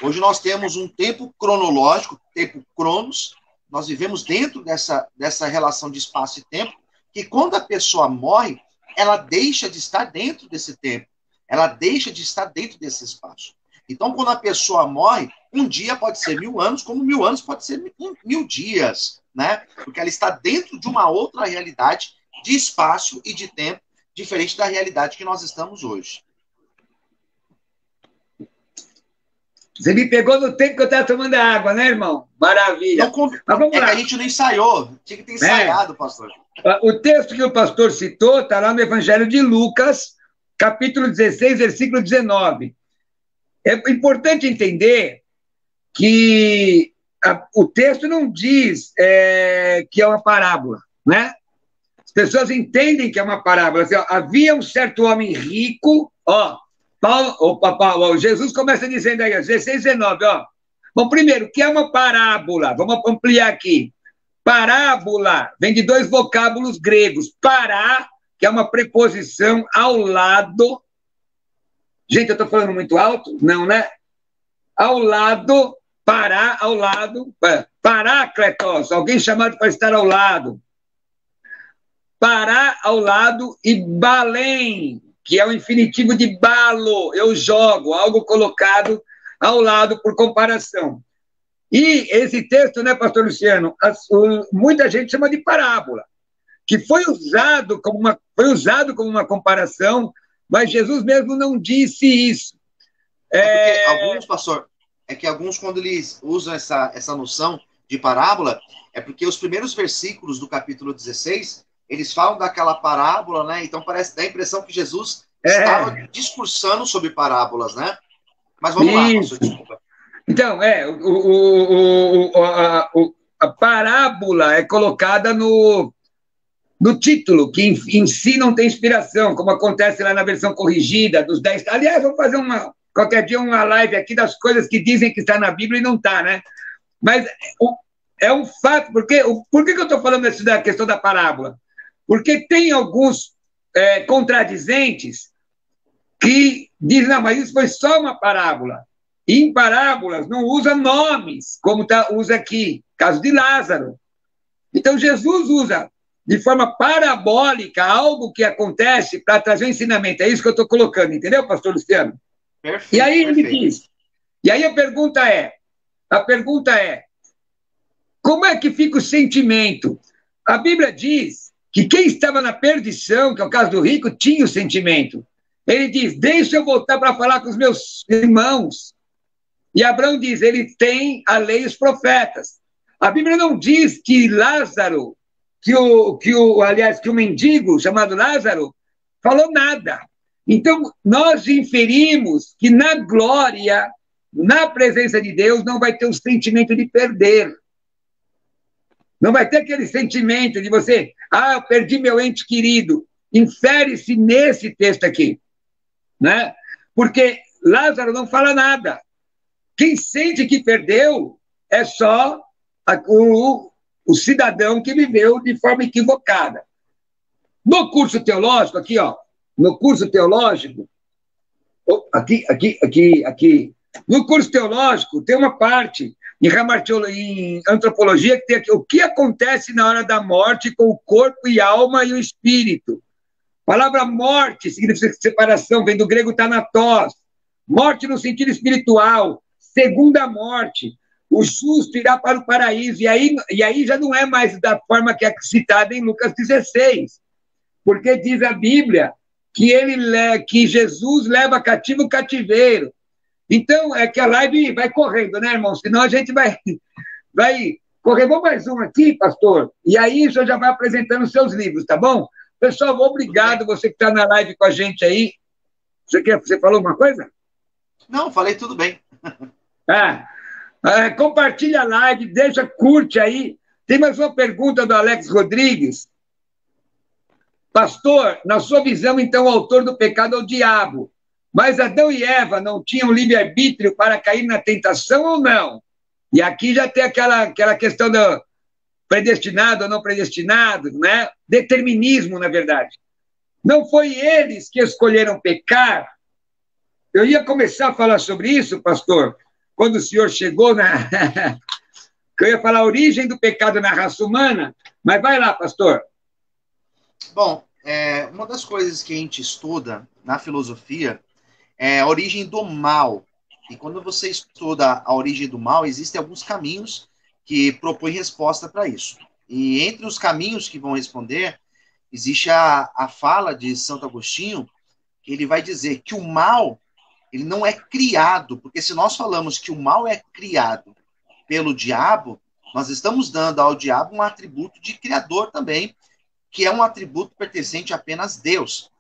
Hoje nós temos um tempo cronológico, tempo cronos, nós vivemos dentro dessa relação de espaço e tempo, que quando a pessoa morre, ela deixa de estar dentro desse tempo, ela deixa de estar dentro desse espaço. Então, quando a pessoa morre, um dia pode ser 1000 anos, como 1000 anos pode ser 1000 dias, né? Porque ela está dentro de uma outra realidade de espaço e de tempo, diferente da realidade que nós estamos hoje. Você me pegou no tempo que eu estava tomando água, né, irmão? Maravilha. Então, mas vamos lá. Que a gente não ensaiou, tinha que ter ensaiado, pastor. O texto que o pastor citou está lá no Evangelho de Lucas, capítulo 16, versículo 19. É importante entender que o texto não diz que é uma parábola, né? As pessoas entendem que é uma parábola. Assim, ó, havia um certo homem rico, Jesus começa dizendo aí, 16, 19, ó. Bom, primeiro, o que é uma parábola? Vamos ampliar aqui. Parábola vem de dois vocábulos gregos. Pará, que é uma preposição ao lado. Gente, eu estou falando muito alto? Não, né? Ao lado, pará, ao lado. Parácletos, alguém chamado para estar ao lado. Pará, ao lado, e balém, que é o infinitivo de balo, eu jogo, algo colocado ao lado por comparação. E esse texto, né, pastor Luciano, muita gente chama de parábola, que foi usado como uma comparação, mas Jesus mesmo não disse isso. Porque alguns, pastor, alguns, quando eles usam essa noção de parábola, é porque os primeiros versículos do capítulo 16, eles falam daquela parábola, né? Então parece dar a impressão que Jesus estava discursando sobre parábolas, né? Mas vamos lá, pastor, desculpa. Então, a parábola é colocada no título, que em si não tem inspiração, como acontece lá na versão corrigida dos 10. Aliás, vamos fazer qualquer dia uma live aqui das coisas que dizem que está na Bíblia e não está, né? Mas é um fato, por que eu estou falando da questão da parábola? Porque tem alguns contradizentes que dizem, não, mas isso foi só uma parábola. E em parábolas não usa nomes, como usa aqui. caso de Lázaro. Então, Jesus usa de forma parabólica algo que acontece para trazer um ensinamento. É isso que eu estou colocando, entendeu, pastor Luciano? Perfeito, E aí ele perfeito. diz, e aí a pergunta é, como é que fica o sentimento? A Bíblia diz que quem estava na perdição, que é o caso do rico, tinha o sentimento. Ele diz, deixa eu voltar para falar com os meus irmãos. E Abraão diz, ele tem a lei e os profetas. A Bíblia não diz que Lázaro, aliás, que o mendigo chamado Lázaro falou nada. Então, nós inferimos que na glória, na presença de Deus, não vai ter o sentimento de perder. Não vai ter aquele sentimento de você, eu perdi meu ente querido. Infere-se nesse texto aqui, né? Porque Lázaro não fala nada. Quem sente que perdeu é só o cidadão que viveu de forma equivocada. No curso teológico, aqui, ó, no curso teológico, aqui. No curso teológico tem uma parte em antropologia que tem aqui o que acontece na hora da morte com o corpo e alma e o espírito. A palavra morte significa separação, vem do grego thanatos. Morte no sentido espiritual, segunda morte. O justo irá para o paraíso. E aí já não é mais da forma que é citada em Lucas 16. Porque diz a Bíblia que Jesus leva cativo o cativeiro. Então, é que a live vai correndo, né, irmão? Senão a gente vai correr. Vamos mais um aqui, pastor? E aí o senhor já vai apresentando os seus livros, tá bom? Pessoal, obrigado, você que está na live com a gente aí. Você falou alguma coisa? Não, falei tudo bem. Compartilha a live, curte aí. Tem mais uma pergunta do Alex Rodrigues. Pastor, na sua visão, então, o autor do pecado é o diabo. Mas Adão e Eva não tinham livre-arbítrio para cair na tentação ou não? E aqui já tem aquela questão do predestinado ou não predestinado, né? Determinismo, na verdade. Não foi eles que escolheram pecar? Eu ia começar a falar sobre isso, pastor, quando o senhor chegou na... Eu ia falar a origem do pecado na raça humana, mas vai lá, pastor. Bom, uma das coisas que a gente estuda na filosofia é a origem do mal. E quando você estuda a origem do mal, existem alguns caminhos que propõem resposta para isso. E entre os caminhos que vão responder, existe a fala de Santo Agostinho, que ele vai dizer que o mal, ele não é criado, porque se nós falamos que o mal é criado pelo diabo, nós estamos dando ao diabo um atributo de criador também, que é um atributo pertencente apenas a Deus.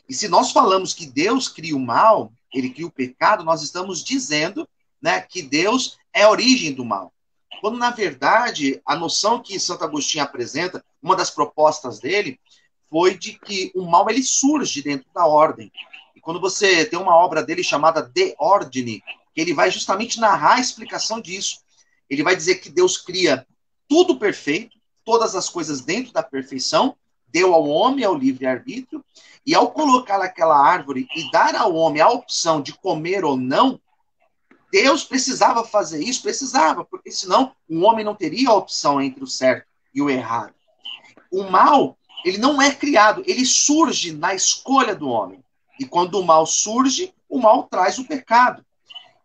E se nós falamos que Deus cria o mal, ele cria o pecado, nós estamos dizendo, né, que Deus é a origem do mal. Quando, na verdade, a noção que Santo Agostinho apresenta, uma das propostas dele, foi de que o mal ele surge dentro da ordem. E quando você tem uma obra dele chamada De Ordine, que ele vai justamente narrar a explicação disso. Ele vai dizer que Deus cria tudo perfeito, todas as coisas dentro da perfeição, deu ao homem ao livre-arbítrio, e ao colocar aquela árvore e dar ao homem a opção de comer ou não, Deus precisava fazer isso? Precisava, porque senão o homem não teria a opção entre o certo e o errado. O mal, ele não é criado, ele surge na escolha do homem. E quando o mal surge, o mal traz o pecado.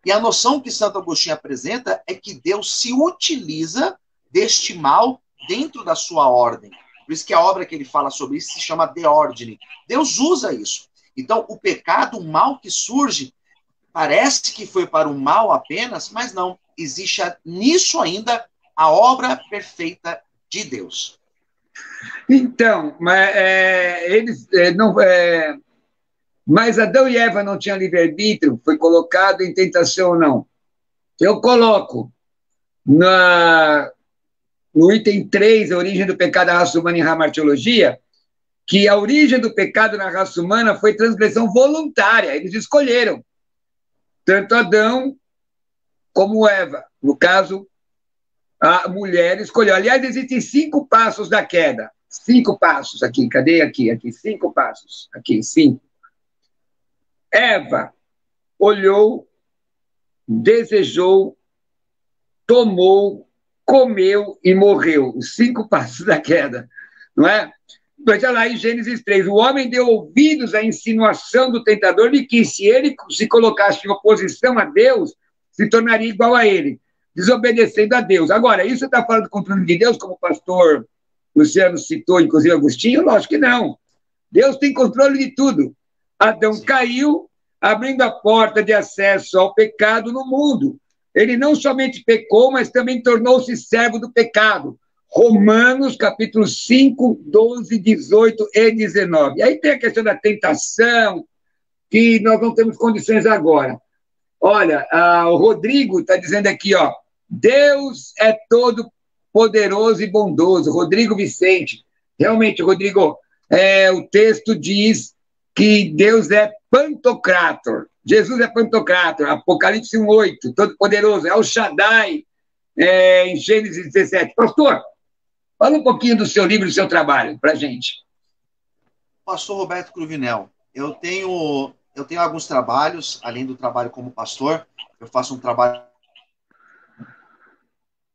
E a noção que Santo Agostinho apresenta é que Deus se utiliza deste mal dentro da sua ordem. Por isso que a obra que ele fala sobre isso se chama De Ordine. Deus usa isso. Então, o pecado, o mal que surge, parece que foi para o mal apenas, mas não. Existe nisso ainda a obra perfeita de Deus. Então, mas Adão e Eva não tinham livre-arbítrio? Foi colocado em tentação ou não? Eu coloco no item 3, a origem do pecado da raça humana em Ramartiologia, que a origem do pecado na raça humana foi transgressão voluntária. Eles escolheram. Tanto Adão como Eva. No caso, a mulher escolheu. Aliás, existem 5 passos da queda. 5 passos aqui. Cadê aqui? Aqui, 5 passos. Aqui, 5. Eva olhou, desejou, tomou, comeu e morreu. Os 5 passos da queda, não é? Veja lá em Gênesis 3, o homem deu ouvidos à insinuação do tentador de que, se ele se colocasse em oposição a Deus, se tornaria igual a ele, desobedecendo a Deus. Agora, isso está falando do controle de Deus, como o pastor Luciano citou, inclusive Agostinho? Lógico que não. Deus tem controle de tudo. Adão caiu, abrindo a porta de acesso ao pecado no mundo. Ele não somente pecou, mas também tornou-se servo do pecado. Romanos, capítulo 5, 12, 18 e 19. E aí tem a questão da tentação, que nós não temos condições agora. Olha, o Rodrigo está dizendo aqui, ó, Deus é todo poderoso e bondoso. Rodrigo Vicente. Realmente, Rodrigo, o texto diz que Deus é Pantocrator. Jesus é Pantocrator. Apocalipse 1:8, todo poderoso. É o Shaddai, em Gênesis 17. Pastor, fala um pouquinho do seu livro e do seu trabalho para a gente. Pastor Roberto Cruvinel, eu tenho alguns trabalhos, além do trabalho como pastor, eu faço um trabalho...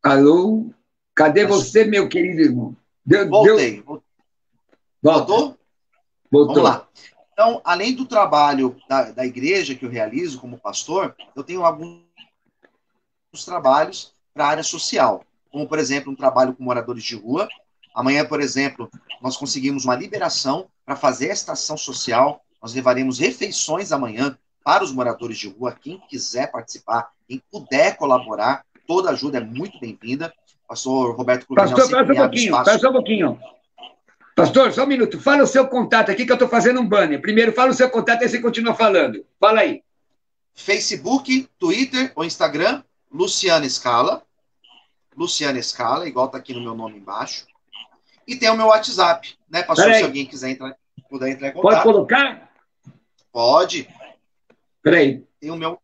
Alô? Cadê você, meu querido irmão? Voltei. Voltou? Vamos lá. Então, além do trabalho da igreja que eu realizo como pastor, eu tenho alguns trabalhos para a área social, como, por exemplo, um trabalho com moradores de rua. Amanhã, por exemplo, nós conseguimos uma liberação para fazer esta ação social. Nós levaremos refeições amanhã para os moradores de rua. Quem quiser participar, quem puder colaborar, toda ajuda é muito bem-vinda. Pastor Roberto Cruvinel, pastor, espera só um pouquinho. Pastor, só um minuto. Fala o seu contato aqui que eu estou fazendo um banner. Primeiro, fala o seu contato e você continua falando. Fala aí. Facebook, Twitter ou Instagram, Luciano Scala. Luciano Scala, igual está aqui no meu nome embaixo. E tem o meu WhatsApp, né, pastor? Se alguém quiser puder entrar em contato. Pode colocar? Pode. Peraí. Tem o meu...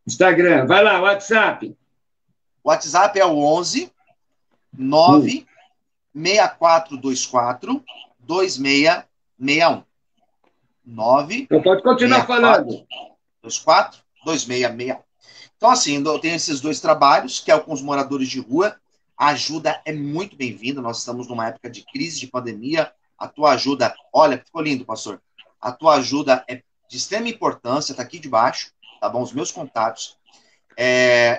Instagram. Vai lá, WhatsApp. WhatsApp é o 11 9 6424 2661. 9 então pode continuar falando. 24 2661. Então, assim, eu tenho esses dois trabalhos, que é o com os moradores de rua. A ajuda é muito bem-vinda. Nós estamos numa época de crise, de pandemia. A tua ajuda, olha, ficou lindo, pastor. A tua ajuda é de extrema importância, está aqui debaixo, tá bom? Os meus contatos.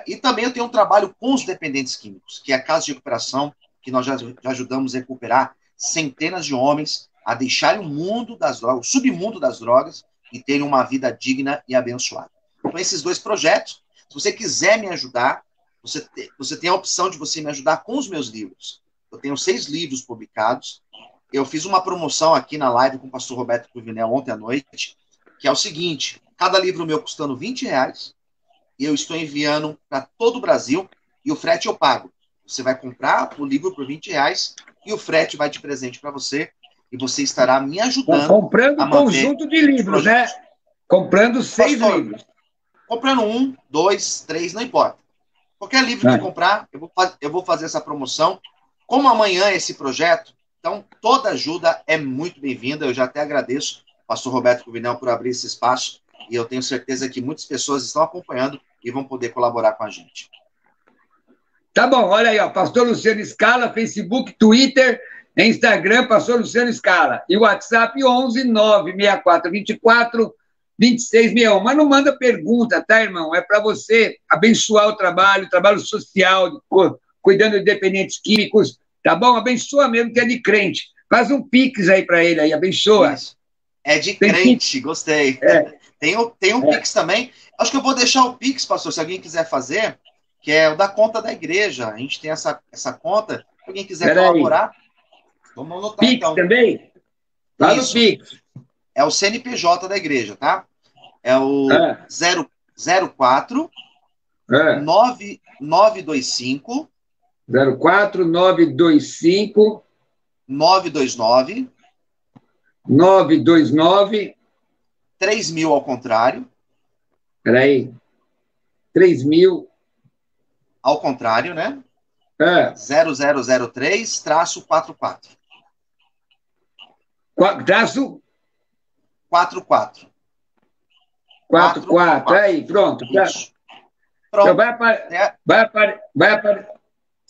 E também eu tenho um trabalho com os dependentes químicos, que é a Casa de Recuperação, que nós já ajudamos a recuperar centenas de homens a deixarem o mundo das drogas, o submundo das drogas, e terem uma vida digna e abençoada. Então, esses dois projetos, se você quiser me ajudar, você tem a opção de você me ajudar com os meus livros. Eu tenho 6 livros publicados. Eu fiz uma promoção aqui na live com o pastor Roberto Cruvinel ontem à noite, que é o seguinte: cada livro meu custando R$20, eu estou enviando para todo o Brasil, e o frete eu pago. Você vai comprar o livro por R$20 e o frete vai de presente para você, e você estará me ajudando. Comprando um conjunto de livros, né? Comprando 6 livros. Comprando 1, 2, 3, não importa. Qualquer livro que comprar, eu vou fazer essa promoção. Como amanhã é esse projeto, então toda ajuda é muito bem-vinda. Eu já até agradeço ao pastor Roberto Cruvinel por abrir esse espaço, e eu tenho certeza que muitas pessoas estão acompanhando e vão poder colaborar com a gente. Tá bom, olha aí, ó, pastor Luciano Scala, Facebook, Twitter, Instagram, pastor Luciano Scala. E o WhatsApp 11 96424 2661. Mas não manda pergunta, tá, irmão? É para você abençoar o trabalho social, cuidando de dependentes químicos, tá bom? Abençoa mesmo, que é de crente. Faz um pix aí para ele aí, abençoa. Isso. É de crente, gostei. Tem um pix também. Acho que eu vou deixar o pix, pastor, se alguém quiser fazer, que é o da conta da igreja. A gente tem essa conta. Se alguém quiser colaborar, vamos anotar pix então. Também? Fala o pix. É o CNPJ da igreja, tá? É o 04 925 04 925 929 929 3.000 ao contrário. Peraí. 3.000 ao contrário, né? 0003-44. Traço? 44. 44. Aí, pronto. Isso. Então, Pronto.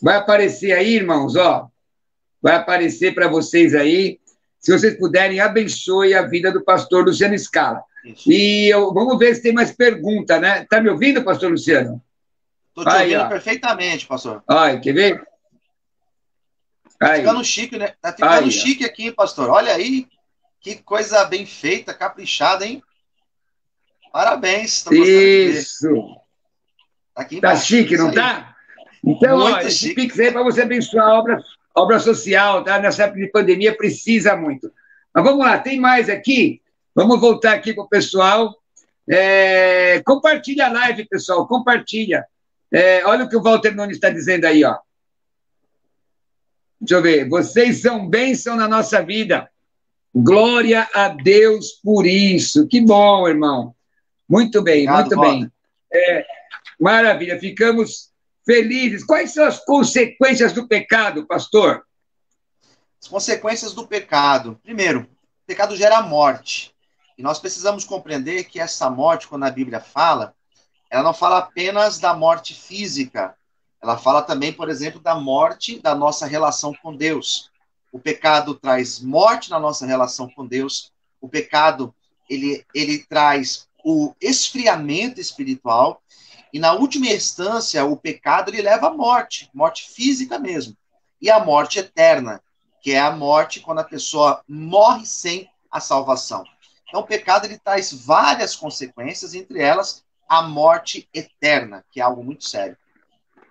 vai aparecer aí, irmãos, ó. Vai aparecer para vocês aí. Se vocês puderem, abençoe a vida do pastor Luciano Scala. Isso. E vamos ver se tem mais pergunta, né? Tá me ouvindo, pastor Luciano? Estou te ouvindo perfeitamente, pastor. Olha, quer ver? Tá ficando chique, né? Tá ficando chique aqui, pastor. Olha aí, que coisa bem feita, caprichada, hein? Parabéns. Isso. Tá aqui embaixo. Tá chique, não tá? Então, ó, esse Pix aí é para você abençoar a obra social, tá? Nessa época de pandemia precisa muito. Mas vamos lá, tem mais aqui. Vamos voltar aqui para o pessoal. Compartilha a live, pessoal, compartilha. Olha o que o Walter Nunes está dizendo aí, ó. Deixa eu ver. Vocês são bênção na nossa vida. Glória a Deus por isso. Que bom, irmão. Muito bem, muito bem. Maravilha, ficamos felizes. Quais são as consequências do pecado, pastor? As consequências do pecado. Primeiro, o pecado gera morte. E nós precisamos compreender que essa morte, quando a Bíblia fala, ela não fala apenas da morte física. Ela fala também, por exemplo, da morte da nossa relação com Deus. O pecado traz morte na nossa relação com Deus. O pecado, ele traz o esfriamento espiritual. E, na última instância, o pecado, ele leva à morte. Morte física mesmo. E a morte eterna, que é a morte quando a pessoa morre sem a salvação. Então, o pecado, ele traz várias consequências, entre elas, a morte eterna, que é algo muito sério.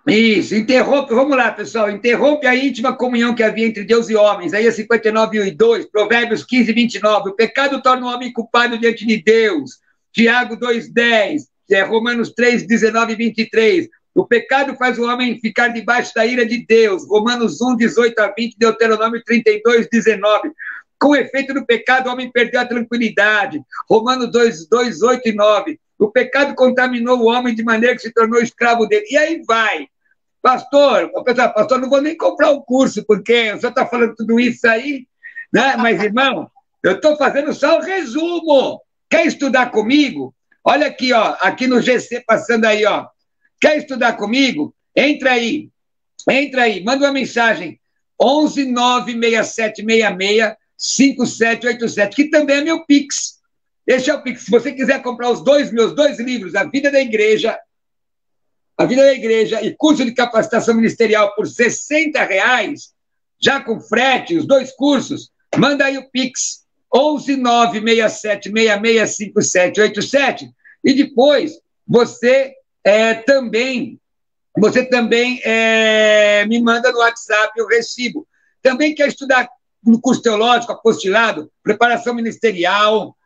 Isso, interrompe, vamos lá, pessoal, interrompe a íntima comunhão que havia entre Deus e homens. Isaías 59, 1 e 2, Provérbios 15, 29. O pecado torna o homem culpado diante de Deus. Tiago 2, 10, Romanos 3, 19 e 23. O pecado faz o homem ficar debaixo da ira de Deus. Romanos 1, 18 a 20, Deuteronômio 32, 19. Com o efeito do pecado, o homem perdeu a tranquilidade. Romanos 2, 8 e 9. O pecado contaminou o homem de maneira que se tornou escravo dele. E aí vai. Pastor, não vou nem comprar o curso, porque o senhor está falando tudo isso aí, né? Mas, irmão, eu estou fazendo só o resumo. Quer estudar comigo? Olha aqui, ó, aqui no GC passando aí, ó. Quer estudar comigo? Entra aí, manda uma mensagem. 11 96766 5787, que também é meu Pix. Esse é o Pix. Se você quiser comprar meus dois livros, A Vida da Igreja e curso de capacitação ministerial por R$60, já com frete, os dois cursos, manda aí o Pix, 11 96766 5787, e depois você também me manda no WhatsApp o recibo. Também quer estudar no curso teológico, apostilado, preparação ministerial,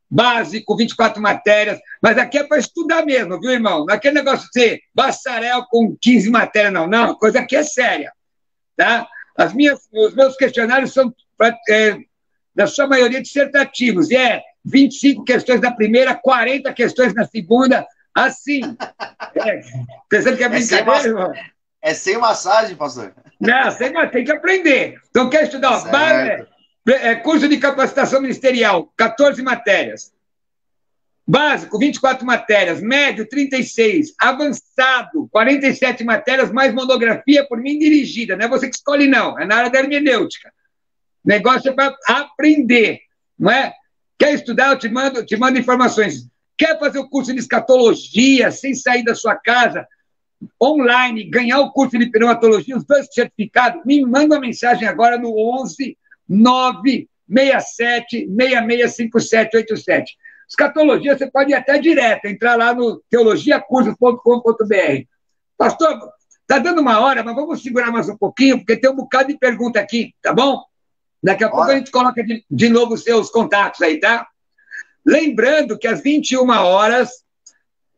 básico, 24 matérias, mas aqui é para estudar mesmo, viu, irmão? Não é aquele negócio de ser bacharel com 15 matérias, não. Não, a coisa aqui é séria, tá? Os meus questionários são, na sua maioria, dissertativos, 25 questões na primeira, 40 questões na segunda, assim. Pensando que é brincadeira, irmão? É sem massagem, pastor? Não, tem que aprender. Então, quer estudar? Curso de capacitação ministerial, 14 matérias. Básico, 24 matérias. Médio, 36. Avançado, 47 matérias, mais monografia por mim dirigida. Não é você que escolhe, não. É na área da hermenêutica. O negócio é para aprender, não é? Quer estudar? Eu te mando informações. Quer fazer o curso de escatologia sem sair da sua casa, online, ganhar o curso de pneumatologia, os dois certificados? Me manda uma mensagem agora no 11 967 665787. Escatologia, você pode ir até direto, entrar lá no teologiacursos.com.br. Pastor, está dando uma hora, mas vamos segurar mais um pouquinho, porque tem um bocado de pergunta aqui, tá bom? Daqui a pouco a gente coloca de novo os seus contatos aí, tá? Lembrando que às 21 horas...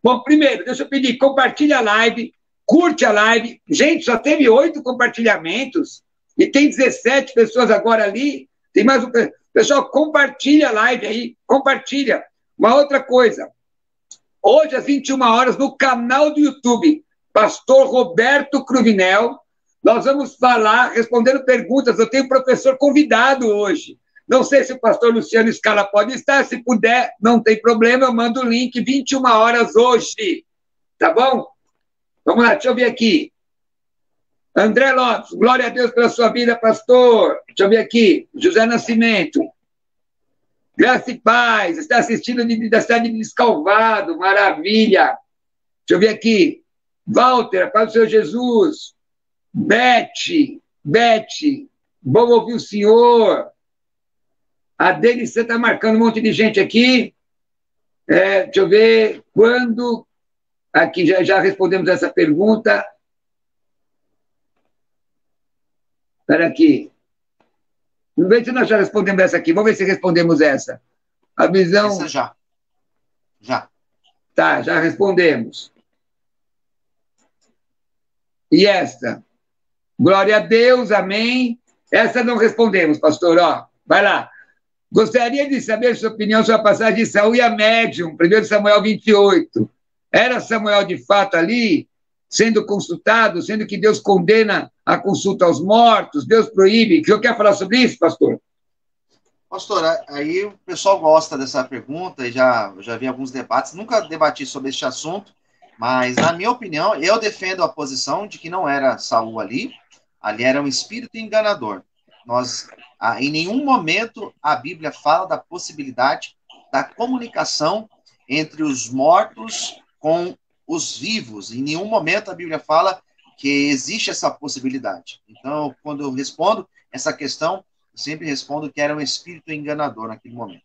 Bom, primeiro, deixa eu pedir, compartilha a live, curte a live. Gente, só teve 8 compartilhamentos e tem 17 pessoas agora ali. Tem mais um... Pessoal, compartilha a live aí, compartilha. Uma outra coisa, hoje às 21 horas, no canal do YouTube, Pastor Roberto Cruvinel, nós vamos falar, respondendo perguntas. Eu tenho um professor convidado hoje. Não sei se o pastor Luciano Scala pode estar, se puder, não tem problema, eu mando o link, 21 horas hoje, tá bom? Vamos lá, deixa eu ver aqui. André Lopes, glória a Deus pela sua vida, pastor. Deixa eu ver aqui. José Nascimento. Graça e paz. Está assistindo da cidade de Descalvado. Maravilha. Deixa eu ver aqui. Walter, paz do Senhor Jesus. Beth. Bom ouvir o senhor. A Denis, você está marcando um monte de gente aqui. Deixa eu ver. Quando... Aqui, já respondemos essa pergunta. Espera aqui. Vamos ver se nós já respondemos essa aqui. Vamos ver se respondemos essa. A visão... Essa já. Já. Tá, já respondemos. E esta? Glória a Deus, amém. Essa não respondemos, pastor. Ó, vai lá. Gostaria de saber sua opinião sobre a passagem de Saul e a médium, 1 Samuel 28. Era Samuel de fato ali, sendo consultado, sendo que Deus condena a consulta aos mortos, Deus proíbe. O senhor quer falar sobre isso, pastor? Pastor, aí o pessoal gosta dessa pergunta, e já vi alguns debates, nunca debati sobre este assunto, mas, na minha opinião, eu defendo a posição de que não era Saul ali era um espírito enganador. Em nenhum momento a Bíblia fala da possibilidade da comunicação entre os mortos com os vivos. Em nenhum momento a Bíblia fala que existe essa possibilidade. Então, quando eu respondo essa questão, eu sempre respondo que era um espírito enganador naquele momento.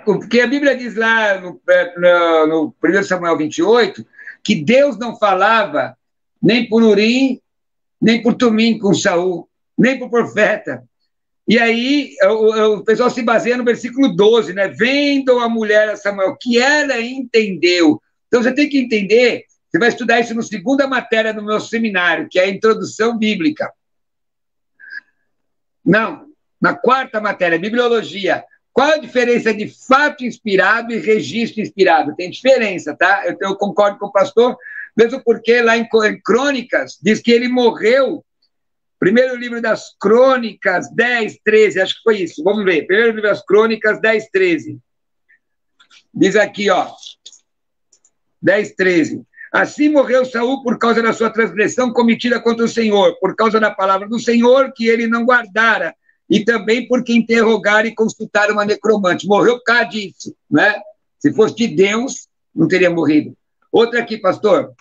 Porque a Bíblia diz lá no 1 Samuel 28 que Deus não falava nem por Urim, nem por Tumim com Saul, nem por profeta. E aí o pessoal se baseia no versículo 12, né? Vendo a mulher a Samuel, que ela entendeu. Então você tem que entender, você vai estudar isso na segunda matéria do meu seminário, que é a introdução bíblica. Não, na quarta matéria, bibliologia. Qual a diferença de fato inspirado e registro inspirado? Tem diferença, tá? Eu concordo com o pastor, mesmo porque lá em Crônicas diz que ele morreu. Primeiro livro das Crônicas, 10, 13, acho que foi isso. Vamos ver. Primeiro livro das Crônicas, 10, 13. Diz aqui, ó. 10, 13. Assim morreu Saul por causa da sua transgressão cometida contra o Senhor, por causa da palavra do Senhor que ele não guardara, e também porque interrogaram e consultaram uma necromante. Morreu por causa disso, né? Se fosse de Deus, não teria morrido. Outra aqui, pastor.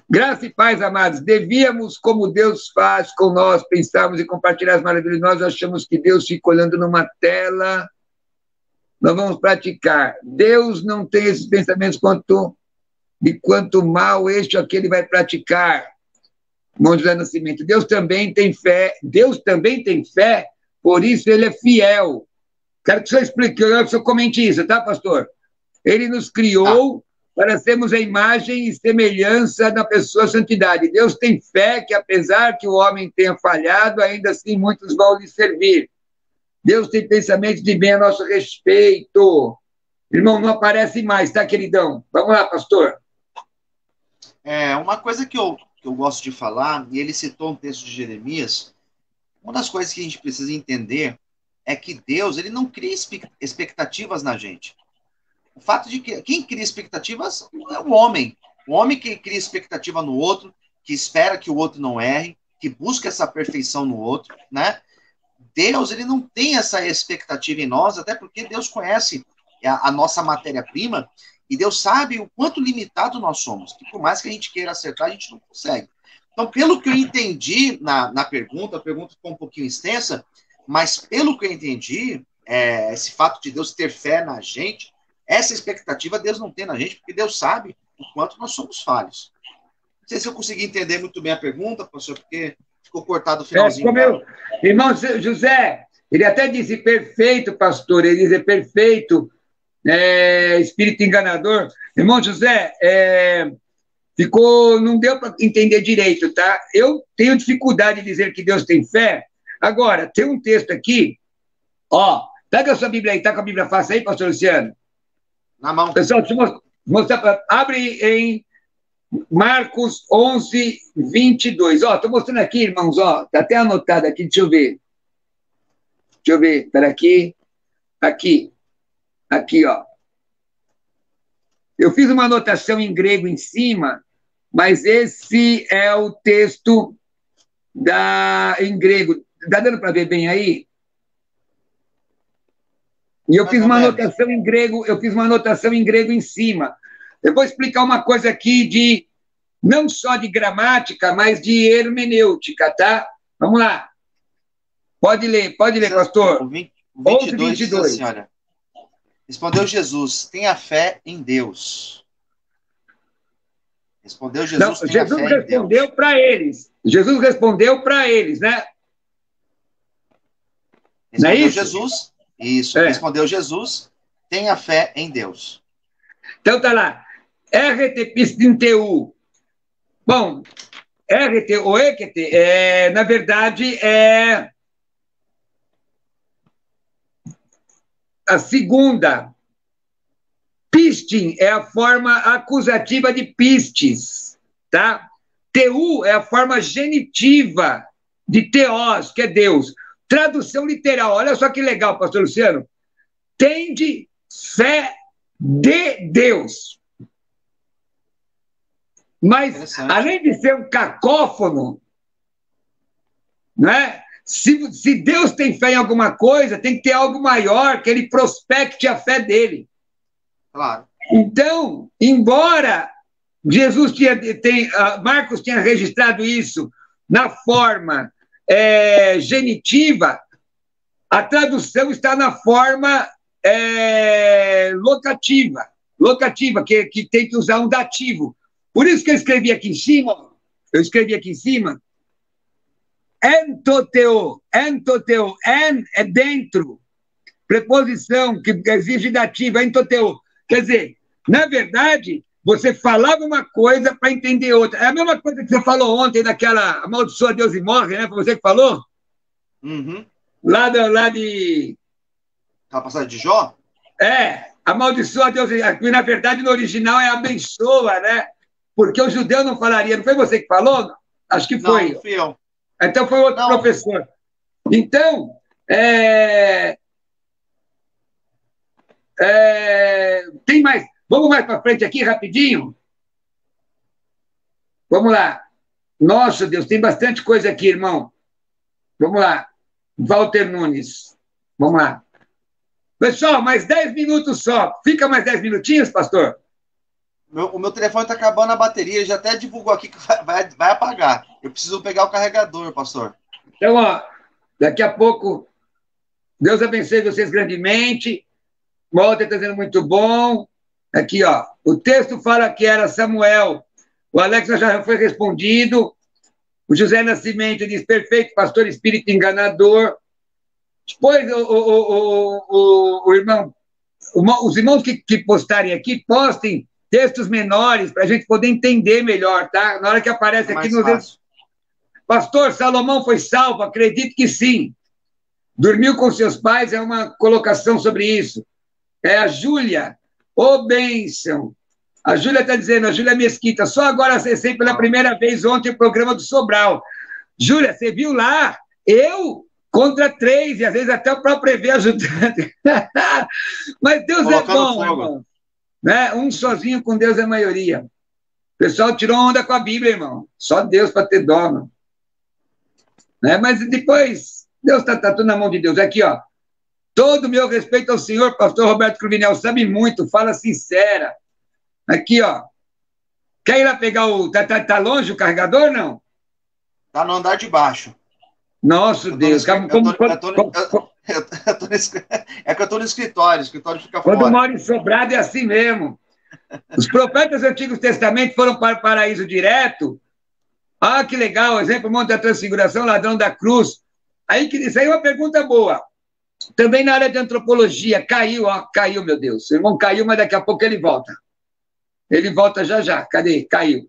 Graça e paz, amados. Devíamos, como Deus faz com nós, pensarmos e compartilhar as maravilhas. Nós achamos que Deus fica olhando numa tela. Nós vamos praticar. Deus não tem esses pensamentos quanto mal este ou aquele vai praticar. Irmão José Nascimento. Deus também tem fé, por isso ele é fiel. Quero que o senhor explique, que o senhor comente isso, tá, pastor? Ele nos criou para sermos a imagem e semelhança da pessoa santidade. Deus tem fé que, apesar que o homem tenha falhado, ainda assim muitos vão lhe servir. Deus tem pensamentos de bem a nosso respeito. Irmão, não aparece mais, tá, queridão? Vamos lá, pastor. Uma coisa que eu gosto de falar, e ele citou um texto de Jeremias, uma das coisas que a gente precisa entender é que Deus, ele não cria expectativas na gente. O fato de que quem cria expectativas é o homem que cria expectativa no outro, que espera que o outro não erre, que busca essa perfeição no outro, né? Deus, ele não tem essa expectativa em nós, até porque Deus conhece a nossa matéria-prima e Deus sabe o quanto limitado nós somos, que por mais que a gente queira acertar, a gente não consegue. Então, pelo que eu entendi na pergunta, a pergunta ficou um pouquinho extensa, mas pelo que eu entendi, esse fato de Deus ter fé na gente, essa expectativa Deus não tem na gente, porque Deus sabe o quanto nós somos falhos. Não sei se eu consegui entender muito bem a pergunta, pastor, porque ficou cortado o finalzinho. Irmão José, ele até disse perfeito, pastor, ele diz perfeito, espírito enganador. Irmão José, não deu para entender direito, tá? Eu tenho dificuldade de dizer que Deus tem fé. Agora, tem um texto aqui, ó, pega a sua Bíblia aí, tá com a Bíblia fácil aí, pastor Luciano? Na mão. Pessoal, deixa eu mostrar, abre em Marcos 11, 22. Ó, estou mostrando aqui, irmãos, ó, tá até anotado aqui, deixa eu ver. eu ver, espera aqui. Aqui, ó. Eu fiz uma anotação em grego em cima, mas esse é o texto em grego. Está dando para ver bem aí? E eu fiz uma anotação em grego, em cima. Eu vou explicar uma coisa aqui de não só de gramática, mas de hermenêutica, tá? Vamos lá. Pode ler, pastor. O 22 diz assim, olha. Respondeu Jesus, tenha fé em Deus. Respondeu Jesus, não, Jesus respondeu para eles. Jesus respondeu para eles, né? Respondeu não é isso? Jesus, isso. É. Respondeu Jesus, tenha fé em Deus. Então tá lá. RTPistinteu. Bom, RT ou EQT, na verdade, é a segunda. Pistin é a forma acusativa de pistes, tá? Teu é a forma genitiva de teos, que é Deus. Tradução literal, olha só que legal, pastor Luciano. Tende fé de Deus. Mas, além de ser um cacófono, né? Se Deus tem fé em alguma coisa, tem que ter algo maior, que ele prospecte a fé dele. Claro. Então, embora Jesus Marcos tenha registrado isso na forma genitiva, a tradução está na forma locativa, que tem que usar um dativo. Por isso que eu escrevi aqui em cima, entoteu, en é dentro, preposição que exige dativo, entoteu. Quer dizer, na verdade, você falava uma coisa para entender outra. É a mesma coisa que você falou ontem daquela amaldiçoa Deus e morre, né? Foi você que falou? Uhum. Lá de... A passagem de Jó? Amaldiçoa Deus e morre. Na verdade, no original é abençoa, né? Porque o judeu não falaria. Não foi você que falou? Acho que foi. Não fui eu. Então foi outro professor. Então, tem mais. Vamos mais para frente aqui, rapidinho? Vamos lá. Nossa, Deus, tem bastante coisa aqui, irmão. Vamos lá. Walter Nunes. Vamos lá. Pessoal, mais 10 minutos só. Fica mais 10 minutinhos, pastor? O meu telefone está acabando a bateria. Já até divulgou aqui que vai apagar. Eu preciso pegar o carregador, pastor. Então, ó, daqui a pouco, Deus abençoe vocês grandemente. Walter está dizendo muito bom. Aqui, ó, o texto fala que era Samuel. O Alex já foi respondido. O José Nascimento diz, perfeito, pastor, espírito enganador. Depois, o irmão, os irmãos que postarem aqui, postem textos menores para a gente poder entender melhor, tá? Na hora que aparece aqui nos... Pastor, Salomão foi salvo? Acredito que sim. Dormiu com seus pais, é uma colocação sobre isso. É a Júlia. Ô, bênção. A Júlia está dizendo, a Júlia Mesquita, só agora acessei pela primeira vez ontem o programa do Sobral. Júlia, você viu lá? Eu contra 3, e às vezes até o próprio EV ajudando. Mas Deus é bom, irmão. Né? Um sozinho com Deus é a maioria. O pessoal tirou onda com a Bíblia, irmão. Só Deus para ter dó, mano. Né? Mas depois, Deus está tudo na mão de Deus. Aqui, ó. Todo o meu respeito ao senhor, pastor Roberto Cruvinel, sabe muito, fala sincera. Aqui, ó. Quer ir lá pegar o... Tá longe o carregador, não? Tá no andar de baixo. Nossa, Deus. É que eu tô no escritório. O escritório fica fora. Quando mora em Sobrado é assim mesmo. Os profetas do Antigo Testamento foram para o paraíso direto. Ah, que legal. Exemplo, Monte da Transfiguração, Ladrão da Cruz. Isso aí é uma pergunta boa. Também na área de antropologia. Caiu, meu Deus. O irmão caiu, mas daqui a pouco ele volta. Ele volta já. Cadê? Caiu.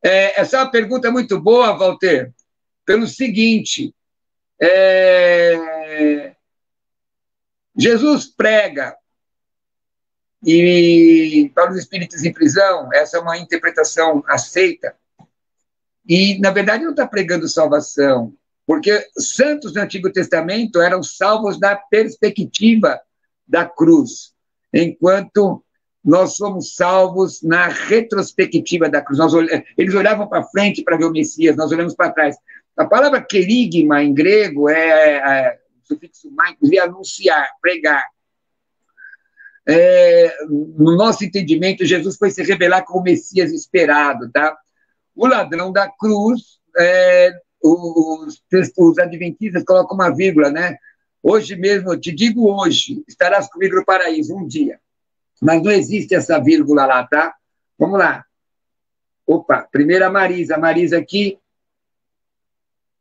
Essa é uma pergunta muito boa, Walter, pelo seguinte. Jesus prega e para os espíritos em prisão, essa é uma interpretação aceita, e, na verdade, não está pregando salvação, Porque santos do Antigo Testamento eram salvos na perspectiva da cruz, enquanto nós somos salvos na retrospectiva da cruz. Eles olhavam para frente para ver o Messias, nós olhamos para trás. A palavra querigma, em grego, o sufixo ma, inclusive, anunciar, pregar. No nosso entendimento, Jesus foi se revelar como o Messias esperado, tá? O ladrão da cruz, os adventistas colocam uma vírgula, né? Hoje mesmo, eu te digo hoje, estarás comigo no paraíso, um dia. Mas não existe essa vírgula lá, tá? Vamos lá. Opa, primeiro a Marisa aqui.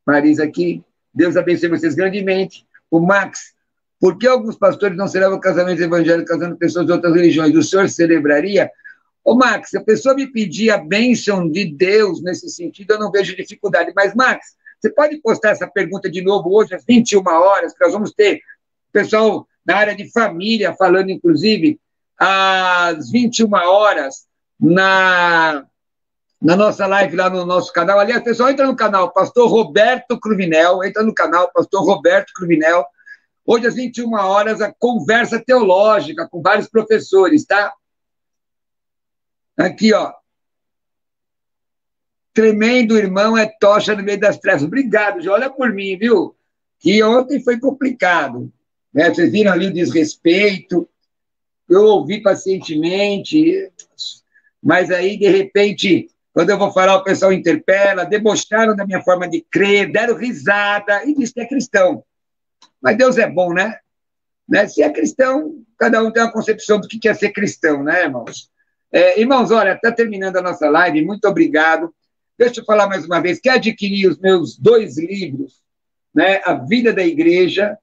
Marisa aqui. Deus abençoe vocês grandemente. O Max, por que alguns pastores não celebram casamentos evangélicos casando pessoas de outras religiões? O senhor celebraria? Ô, Max, se a pessoa me pedir a bênção de Deus nesse sentido, eu não vejo dificuldade. Mas, Max, você pode postar essa pergunta de novo hoje, às 21 horas, que nós vamos ter pessoal na área de família falando, inclusive, às 21 horas, na nossa live lá no nosso canal. Aliás, pessoal, entra no canal Pastor Roberto Cruvinel, entra no canal Pastor Roberto Cruvinel. Hoje, às 21 horas, a conversa teológica com vários professores, tá? Aqui, ó. Tremendo irmão é tocha no meio das trevas. Obrigado, já olha por mim, viu? Que ontem foi complicado. Né? Vocês viram ali o desrespeito. Eu ouvi pacientemente, mas aí, de repente, quando eu vou falar, o pessoal interpela, debocharam da minha forma de crer, deram risada e disse que é cristão. Mas Deus é bom, né? Se é cristão, cada um tem uma concepção do que é ser cristão, né, irmãos? Irmãos, olha, está terminando a nossa live, muito obrigado. Deixa eu falar mais uma vez, quer adquirir os meus 2 livros, né? A Vida da Igreja,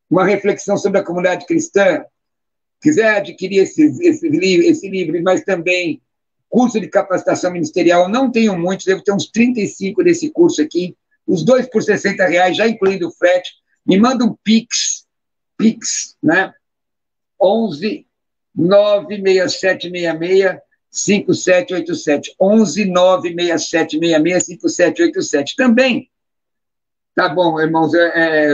uma reflexão sobre a comunidade cristã, quiser adquirir esse livro, mas também curso de capacitação ministerial, não tenho muitos, devo ter uns 35 desse curso aqui, os 2 por R$60, já incluindo o frete, me manda um Pix, né? 11 96766 5787, 11 96766 5787. Também, tá bom, irmãos,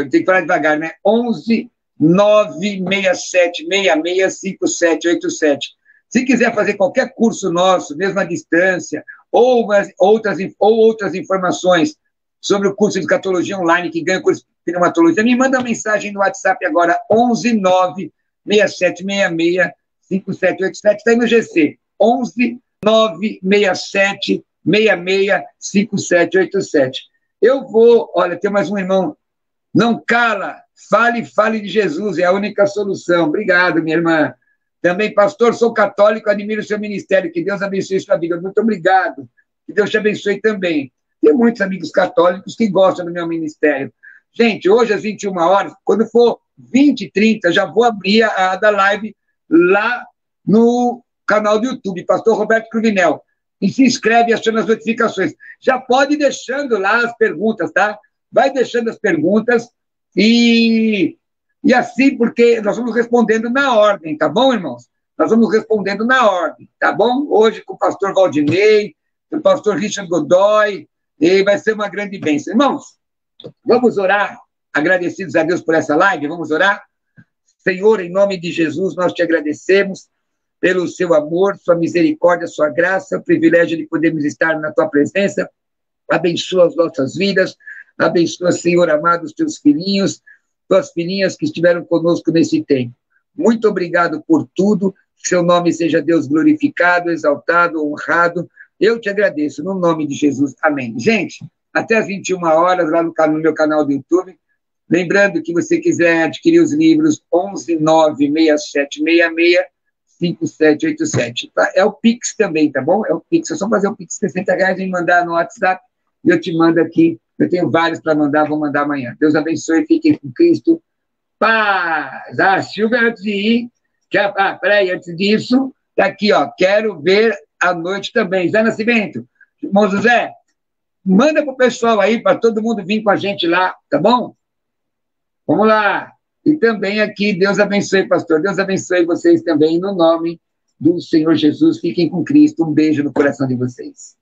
tem que falar devagar, né? 11 96766 5787. Se quiser fazer qualquer curso nosso, mesmo à distância, ou outras informações sobre o curso de escatologia online, que ganha o curso de pneumatologia, me manda uma mensagem no WhatsApp agora, 11 96766 5787, está aí no GC, 11 967 66 5787. Eu vou, olha, tem mais um irmão, não cala, fale de Jesus, é a única solução. Obrigado, minha irmã. Também, pastor, sou católico, admiro o seu ministério, que Deus abençoe sua vida. Muito obrigado, que Deus te abençoe também. Tem muitos amigos católicos que gostam do meu ministério. Gente, hoje às 21 horas, quando for 20h30, já vou abrir a da live lá no canal do YouTube, Pastor Roberto Cruvinel. E se inscreve e aciona as notificações. Já pode ir deixando lá as perguntas, tá? Vai deixando as perguntas e assim, porque nós vamos respondendo na ordem, tá bom, irmãos? Nós vamos respondendo na ordem, tá bom? Hoje com o pastor Valdinei, com o pastor Richard Godoy, e vai ser uma grande bênção. Irmãos, vamos orar, agradecidos a Deus por essa live, vamos orar? Senhor, em nome de Jesus, nós te agradecemos pelo seu amor, sua misericórdia, sua graça, o privilégio de podermos estar na tua presença. Abençoa as nossas vidas, abençoa, Senhor amado, os teus filhinhos, tuas filhinhas que estiveram conosco nesse tempo. Muito obrigado por tudo, que seu nome seja Deus glorificado, exaltado, honrado. Eu te agradeço, no nome de Jesus. Amém. Gente, até às 21 horas, lá no meu canal do YouTube. Lembrando que você quiser adquirir os livros 11 96766 5787. Tá? É o Pix também, tá bom? É o Pix. É só fazer o Pix R$60 e mandar no WhatsApp. E eu te mando aqui. Eu tenho vários para mandar, vou mandar amanhã. Deus abençoe, fiquem com Cristo. Paz! A Silvia, antes de ir, peraí, antes disso, tá aqui, ó. Quero ver à noite também. Zé Nascimento, irmão José, manda pro pessoal aí, para todo mundo vir com a gente lá, tá bom? Vamos lá. E também aqui, Deus abençoe, pastor. Deus abençoe vocês também, no nome do Senhor Jesus. Fiquem com Cristo. Um beijo no coração de vocês.